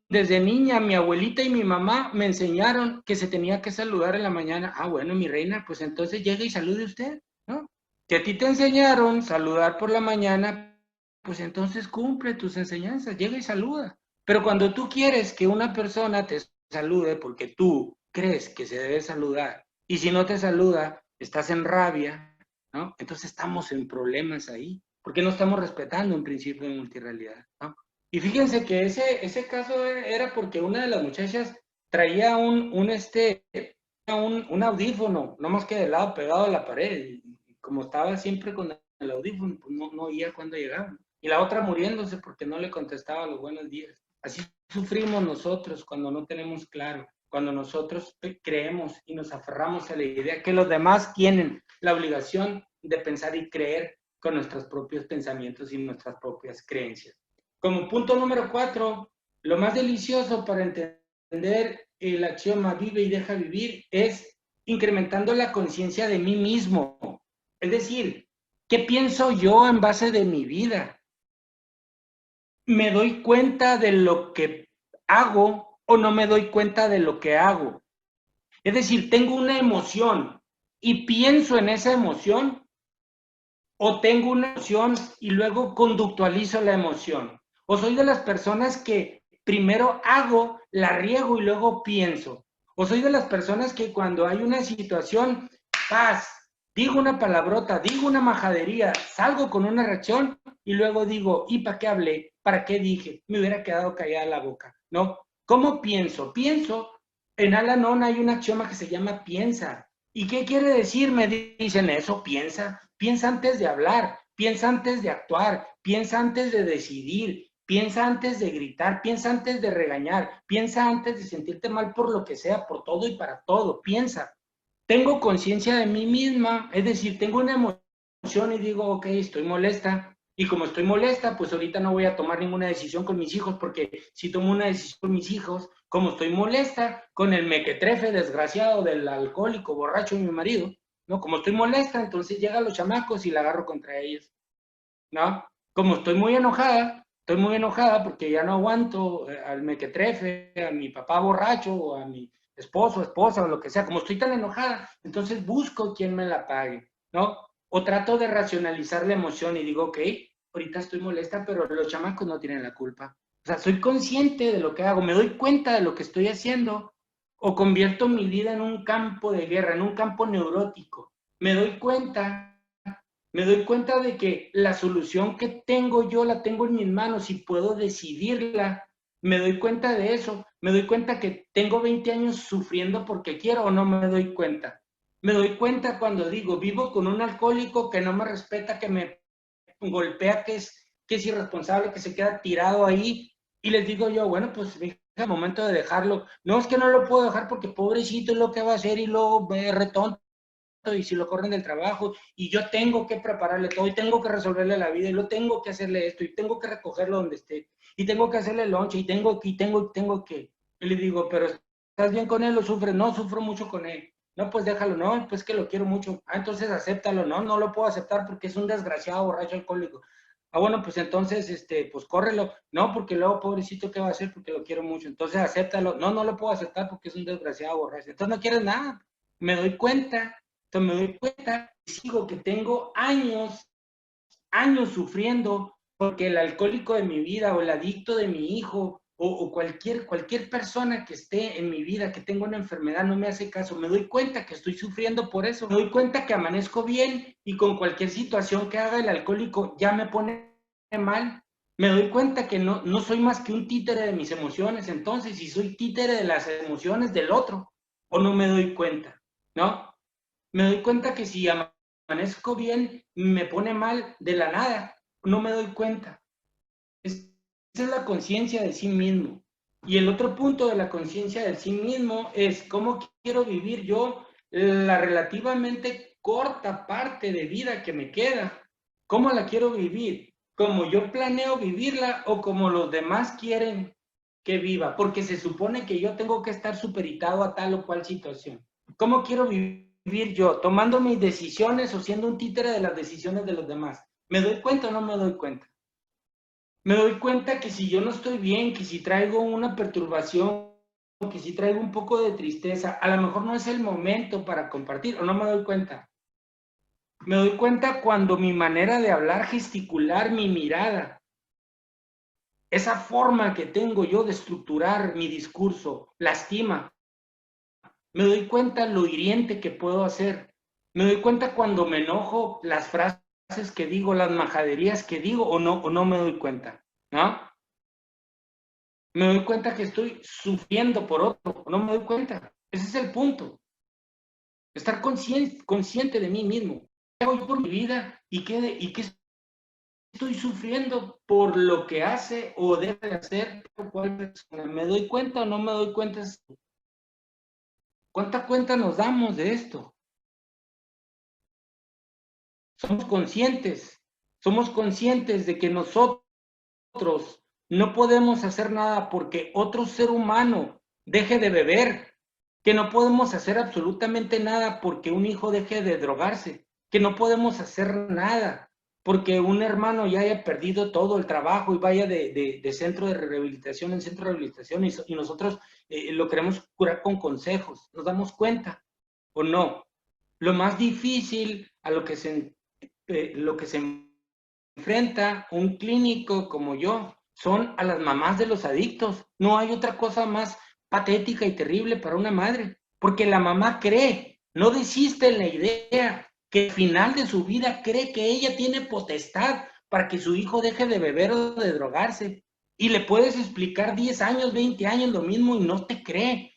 desde niña, mi abuelita y mi mamá me enseñaron que se tenía que saludar en la mañana. Ah, bueno, mi reina, pues entonces llegue y salude usted, ¿no? Que a ti te enseñaron saludar por la mañana, pues entonces cumple tus enseñanzas, llega y saluda. Pero cuando tú quieres que una persona te salude porque tú crees que se debe saludar, y si no te saluda, estás en rabia, ¿no? Entonces estamos en problemas ahí, porque no estamos respetando un principio de multirrealidad, ¿no? Y fíjense que ese caso era porque una de las muchachas traía un audífono, no más que de lado pegado a la pared. Y como estaba siempre con el audífono, pues no oía cuando llegaba. Y la otra muriéndose porque no le contestaba los buenos días. Así sufrimos nosotros cuando no tenemos claro, cuando nosotros creemos y nos aferramos a la idea que los demás tienen la obligación de pensar y creer con nuestros propios pensamientos y nuestras propias creencias. Como punto número 4, lo más delicioso para entender el axioma vive y deja vivir es incrementando la conciencia de mí mismo. Es decir, ¿qué pienso yo en base de mi vida? ¿Me doy cuenta de lo que hago o no me doy cuenta de lo que hago? Es decir, tengo una emoción y pienso en esa emoción o tengo una emoción y luego conductualizo la emoción. O soy de las personas que primero hago, la riego y luego pienso. O soy de las personas que cuando hay una situación, paz, digo una palabrota, digo una majadería, salgo con una reacción y luego digo, ¿y para qué hablé? ¿Para qué dije? Me hubiera quedado callada la boca, ¿no? ¿Cómo pienso? Pienso, en Al-Anon hay un axioma que se llama piensa. ¿Y qué quiere decir? Me dicen eso, piensa. Piensa antes de hablar, piensa antes de actuar, piensa antes de decidir, piensa antes de gritar, piensa antes de regañar, piensa antes de sentirte mal por lo que sea, por todo y para todo, piensa. Tengo conciencia de mí misma, es decir, tengo una emoción y digo, ok, estoy molesta, y como estoy molesta, pues ahorita no voy a tomar ninguna decisión con mis hijos, porque si tomo una decisión con mis hijos, como estoy molesta con el mequetrefe desgraciado del alcohólico borracho de mi marido, ¿no? Como estoy molesta, entonces llegan los chamacos y la agarro contra ellos, ¿no? Como estoy muy enojada porque ya no aguanto al mequetrefe, a mi papá borracho o a mi esposo, esposa o lo que sea, como estoy tan enojada, entonces busco quien me la pague, ¿no? O trato de racionalizar la emoción y digo, ok, ahorita estoy molesta, pero los chamacos no tienen la culpa. O sea, soy consciente de lo que hago, me doy cuenta de lo que estoy haciendo o convierto mi vida en un campo de guerra, en un campo neurótico. Me doy cuenta de que la solución que tengo yo la tengo en mis manos y puedo decidirla. Me doy cuenta de eso. Me doy cuenta que tengo 20 años sufriendo porque quiero o no me doy cuenta. Me doy cuenta cuando digo, vivo con un alcohólico que no me respeta, que me golpea, que es irresponsable, que se queda tirado ahí. Y les digo yo, bueno, pues es el momento de dejarlo. No es que no lo puedo dejar porque pobrecito es lo que va a hacer y luego me retonto y si lo corren del trabajo y yo tengo que prepararle todo y tengo que resolverle la vida y lo tengo que hacerle esto y tengo que recogerlo donde esté y tengo que hacerle lunch y tengo que y le digo, pero ¿estás bien con él o sufres? No, sufro mucho con él. No, pues déjalo, no, pues que lo quiero mucho. Ah, entonces acéptalo. No, no lo puedo aceptar porque es un desgraciado borracho alcohólico. Ah, bueno, pues entonces, pues córrelo. No, porque luego, pobrecito, ¿qué va a hacer? Porque lo quiero mucho. Entonces acéptalo. No, no lo puedo aceptar porque es un desgraciado borracho. Entonces no quieres nada. Me doy cuenta. Entonces me doy cuenta y sigo que tengo años sufriendo porque el alcohólico de mi vida o el adicto de mi hijo o cualquier persona que esté en mi vida, que tenga una enfermedad, no me hace caso. Me doy cuenta que estoy sufriendo por eso. Me doy cuenta que amanezco bien y con cualquier situación que haga el alcohólico ya me pone mal. Me doy cuenta que no soy más que un títere de mis emociones. Entonces, si soy títere de las emociones del otro, o no me doy cuenta, ¿no? Me doy cuenta que si amanezco bien, me pone mal de la nada. No me doy cuenta. Esa es la conciencia de sí mismo. Y el otro punto de la conciencia de sí mismo es cómo quiero vivir yo la relativamente corta parte de vida que me queda. ¿Cómo la quiero vivir? ¿Como yo planeo vivirla o como los demás quieren que viva? Porque se supone que yo tengo que estar superitado a tal o cual situación. ¿Cómo quiero vivir yo? ¿Tomando mis decisiones o siendo un títere de las decisiones de los demás? ¿Me doy cuenta o no me doy cuenta? Me doy cuenta que si yo no estoy bien, que si traigo una perturbación, que si traigo un poco de tristeza, a lo mejor no es el momento para compartir, o no me doy cuenta. Me doy cuenta cuando mi manera de hablar, gesticular, mi mirada, esa forma que tengo yo de estructurar mi discurso, lastima. Me doy cuenta lo hiriente que puedo hacer. Me doy cuenta cuando me enojo, las frases que digo, las majaderías que digo, o no me doy cuenta, ¿no? Me doy cuenta que estoy sufriendo por otro, no me doy cuenta. Ese es el punto. Estar consciente de mí mismo. ¿Qué hago yo por mi vida? ¿Y qué estoy sufriendo por lo que hace o debe hacer cual persona? ¿Me doy cuenta o no me doy cuenta? ¿Cuánta cuenta nos damos de esto? Somos conscientes de que nosotros no podemos hacer nada porque otro ser humano deje de beber, que no podemos hacer absolutamente nada porque un hijo deje de drogarse, que no podemos hacer nada porque un hermano ya haya perdido todo el trabajo y vaya de centro de rehabilitación en centro de rehabilitación y nosotros lo queremos curar con consejos. ¿Nos damos cuenta o no? Lo más difícil a lo que se enfrenta un clínico como yo son a las mamás de los adictos. No hay otra cosa más patética y terrible para una madre, porque la mamá cree, no desiste en la idea que al final de su vida cree que ella tiene potestad para que su hijo deje de beber o de drogarse. Y le puedes explicar 10 años, 20 años lo mismo y no te cree.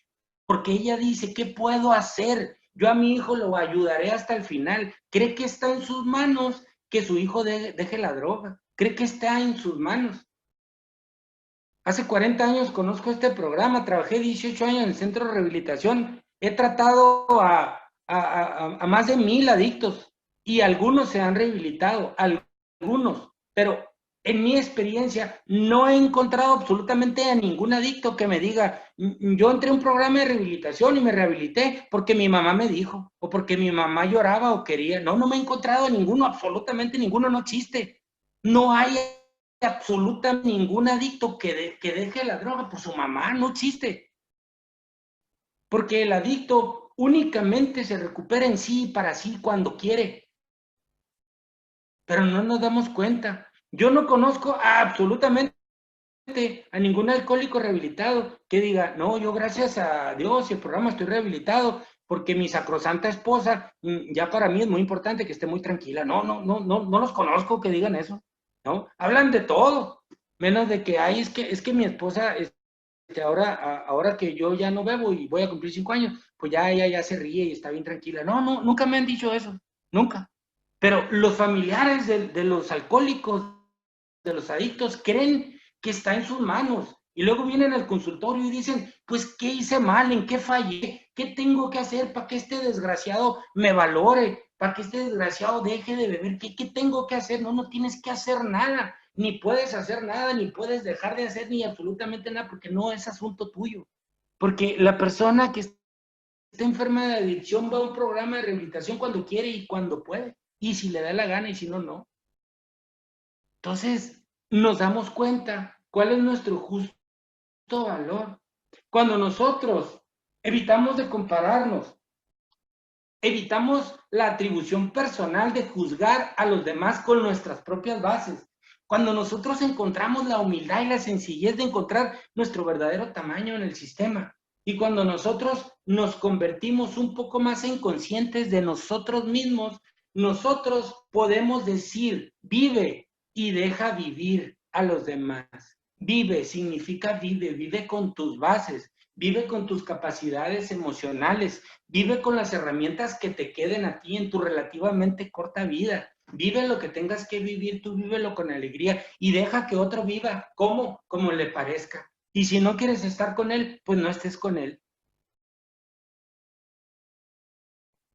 Porque ella dice, ¿qué puedo hacer? Yo a mi hijo lo ayudaré hasta el final. Cree que está en sus manos que su hijo deje la droga. Cree que está en sus manos. Hace 40 años conozco este programa, trabajé 18 años en el centro de rehabilitación. He tratado a más de 1000 adictos y algunos se han rehabilitado, algunos, pero en mi experiencia no he encontrado absolutamente a ningún adicto que me diga, yo entré a un programa de rehabilitación y me rehabilité porque mi mamá me dijo, o porque mi mamá lloraba o quería. No, no me he encontrado a ninguno, absolutamente ninguno, no existe. No hay absolutamente ningún adicto que deje la droga por su mamá, no existe. Porque el adicto únicamente se recupera en sí y para sí cuando quiere. Pero no nos damos cuenta. Yo no conozco absolutamente a ningún alcohólico rehabilitado que diga, no, yo gracias a Dios y el programa estoy rehabilitado porque mi sacrosanta esposa, ya para mí es muy importante que esté muy tranquila. No los conozco que digan eso, ¿no? Hablan de todo, menos de que, ay, es que mi esposa, ahora que yo ya no bebo y voy a cumplir 5 años, pues ya ella ya se ríe y está bien tranquila. No, nunca me han dicho eso, nunca. Pero los familiares de los alcohólicos, de los adictos, creen que está en sus manos. Y luego vienen al consultorio y dicen, pues, ¿qué hice mal? ¿En qué fallé? ¿Qué tengo que hacer para que este desgraciado me valore? ¿Para que este desgraciado deje de beber? ¿Qué tengo que hacer? No tienes que hacer nada. Ni puedes hacer nada, ni puedes dejar de hacer ni absolutamente nada, porque no es asunto tuyo. Porque la persona que está enferma de adicción va a un programa de rehabilitación cuando quiere y cuando puede. Y si le da la gana y si no, no. Entonces, nos damos cuenta cuál es nuestro justo valor. Cuando nosotros evitamos de compararnos, evitamos la atribución personal de juzgar a los demás con nuestras propias bases. Cuando nosotros encontramos la humildad y la sencillez de encontrar nuestro verdadero tamaño en el sistema. Y cuando nosotros nos convertimos un poco más en conscientes de nosotros mismos, nosotros podemos decir, vive y deja vivir a los demás. Vive significa vive con tus bases, vive con tus capacidades emocionales, vive con las herramientas que te queden a ti en tu relativamente corta vida. Vive lo que tengas que vivir, tú vívelo con alegría y deja que otro viva. ¿Cómo? Como le parezca. Y si no quieres estar con él, pues no estés con él.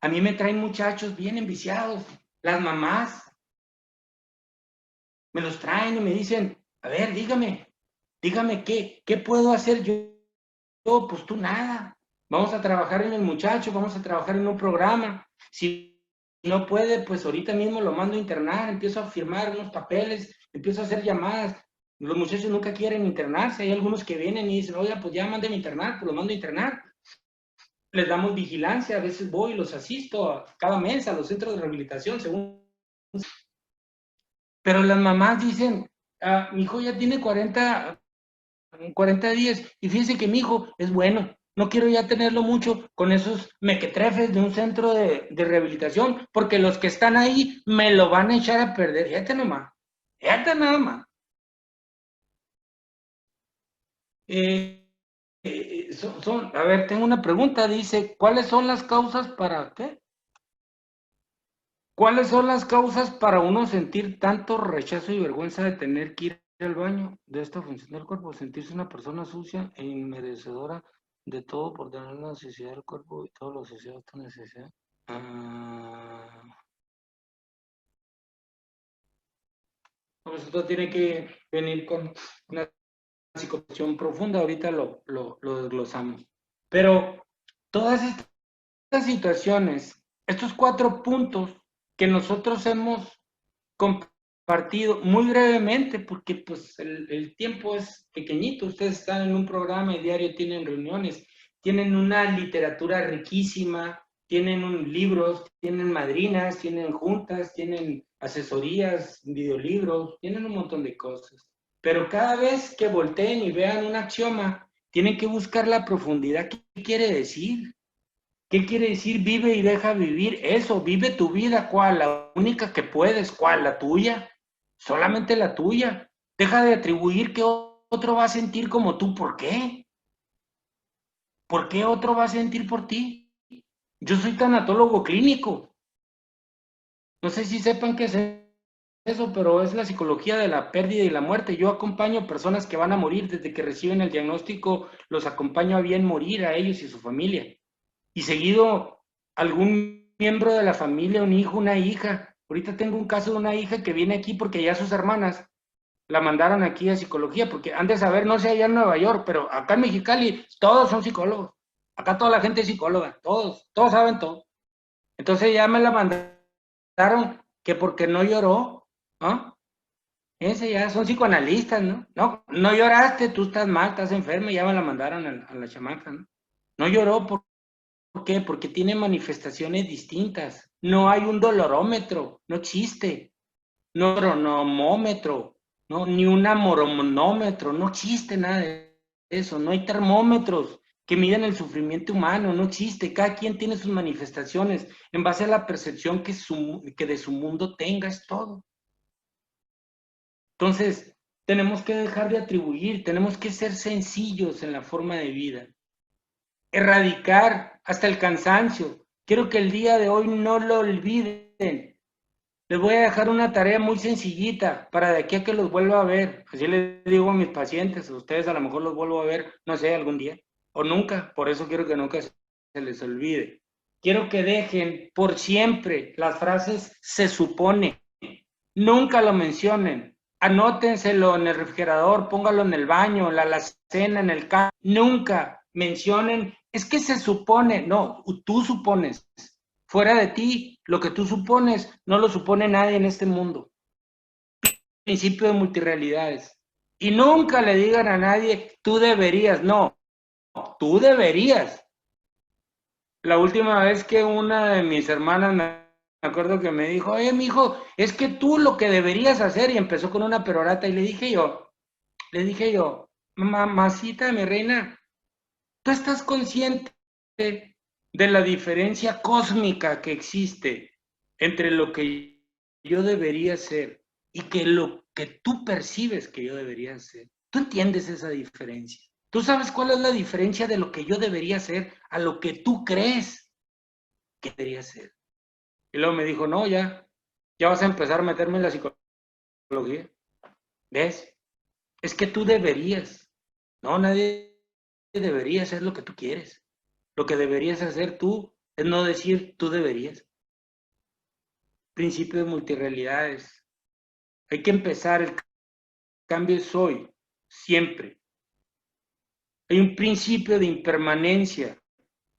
A mí me traen muchachos bien enviciados, las mamás me los traen y me dicen, a ver, dígame qué puedo hacer yo, pues tú nada. Vamos a trabajar en el muchacho, vamos a trabajar en un programa. Si no puede, pues ahorita mismo lo mando a internar, empiezo a firmar unos papeles, empiezo a hacer llamadas. Los muchachos nunca quieren internarse, hay algunos que vienen y dicen, oiga, pues ya manden a internar, pues lo mando a internar. Les damos vigilancia, a veces voy y los asisto cada mes a los centros de rehabilitación, según. Pero las mamás dicen, mi hijo ya tiene 40 días y fíjense que mi hijo es bueno, no quiero ya tenerlo mucho con esos mequetrefes de un centro de rehabilitación, porque los que están ahí me lo van a echar a perder. Fíjate nomás, fíjate nada más. A ver, tengo una pregunta, dice, ¿cuáles son las causas para qué? ¿Cuáles son las causas para uno sentir tanto rechazo y vergüenza de tener que ir al baño de esta función del cuerpo? Sentirse una persona sucia e inmerecedora de todo por tener la necesidad del cuerpo y todo lo asociado a esta necesidad. Pues esto tiene que venir con una psicoposición profunda, ahorita lo desglosamos. Pero todas estas situaciones, estos 4 puntos que nosotros hemos compartido muy brevemente, porque pues el tiempo es pequeñito, ustedes están en un programa y diario tienen reuniones, tienen una literatura riquísima, tienen libros, tienen madrinas, tienen juntas, tienen asesorías, videolibros, tienen un montón de cosas. Pero cada vez que volteen y vean un axioma, tienen que buscar la profundidad. ¿Qué quiere decir? ¿Qué quiere decir vive y deja vivir? Eso, vive tu vida, ¿cuál? La única que puedes, ¿cuál? La tuya. Solamente la tuya. Deja de atribuir que otro va a sentir como tú. ¿Por qué? ¿Por qué otro va a sentir por ti? Yo soy tanatólogo clínico. No sé si sepan qué es eso, pero es la psicología de la pérdida y la muerte. Yo acompaño personas que van a morir desde que reciben el diagnóstico, los acompaño a bien morir a ellos y su familia. Y seguido algún miembro de la familia, un hijo, una hija. Ahorita tengo un caso de una hija que viene aquí porque ya sus hermanas la mandaron aquí a psicología, porque han de saber, no sé allá en Nueva York, pero acá en Mexicali todos son psicólogos. Acá toda la gente es psicóloga, todos saben todo. Entonces ya me la mandaron que porque no lloró, ¿no? Ese ya son psicoanalistas, ¿no? No lloraste, tú estás mal, estás enfermo, y ya me la mandaron a la chamaca, ¿no? No lloró, ¿por qué? Porque tiene manifestaciones distintas. No hay un dolorómetro, no existe. No cronomómetro, no, ni un amoromonómetro, no existe nada de eso. No hay termómetros que midan el sufrimiento humano, no existe. Cada quien tiene sus manifestaciones en base a la percepción que de su mundo tenga, es todo. Entonces, tenemos que dejar de atribuir, tenemos que ser sencillos en la forma de vida. Erradicar hasta el cansancio. Quiero que el día de hoy no lo olviden. Les voy a dejar una tarea muy sencillita para de aquí a que los vuelva a ver. Así les digo a mis pacientes, a ustedes a lo mejor los vuelvo a ver, no sé, algún día. O nunca, por eso quiero que nunca se les olvide. Quiero que dejen por siempre las frases se supone. Nunca lo mencionen. Anótenselo en el refrigerador, póngalo en el baño, en la alacena, en el carro. Nunca mencionen, es que se supone. No, tú supones. Fuera de ti, lo que tú supones, no lo supone nadie en este mundo. Principio de multirrealidades. Y nunca le digan a nadie, tú deberías. No, tú deberías. La última vez que una de mis hermanas me acuerdo que me dijo, oye, mijo, es que tú lo que deberías hacer, y empezó con una perorata, y le dije yo, mamacita, mi reina, tú estás consciente de la diferencia cósmica que existe entre lo que yo debería ser y que lo que tú percibes que yo debería ser. ¿Tú entiendes esa diferencia? ¿Tú sabes cuál es la diferencia de lo que yo debería ser a lo que tú crees que debería ser? Y luego me dijo, no, ya vas a empezar a meterme en la psicología. ¿Ves? Es que tú deberías. No, nadie debería hacer lo que tú quieres. Lo que deberías hacer tú es no decir tú deberías. Principio de multirrealidades. Hay que empezar, el cambio es hoy, siempre. Hay un principio de impermanencia.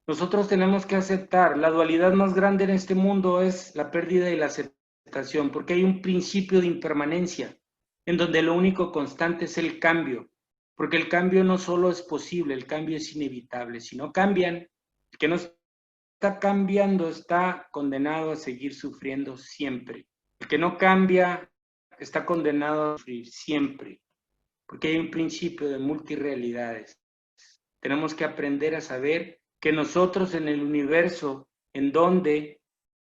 Nosotros tenemos que aceptar, la dualidad más grande en este mundo es la pérdida y la aceptación, porque hay un principio de impermanencia, en donde lo único constante es el cambio, porque el cambio no solo es posible, el cambio es inevitable. Si no cambian, el que no está cambiando está condenado a seguir sufriendo siempre. El que no cambia está condenado a sufrir siempre, porque hay un principio de multirrealidades. Tenemos que aprender a saber que nosotros en el universo en donde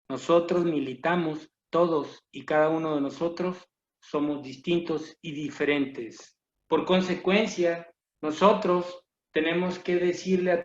nosotros militamos, todos y cada uno de nosotros, somos distintos y diferentes. Por consecuencia, nosotros tenemos que decirle a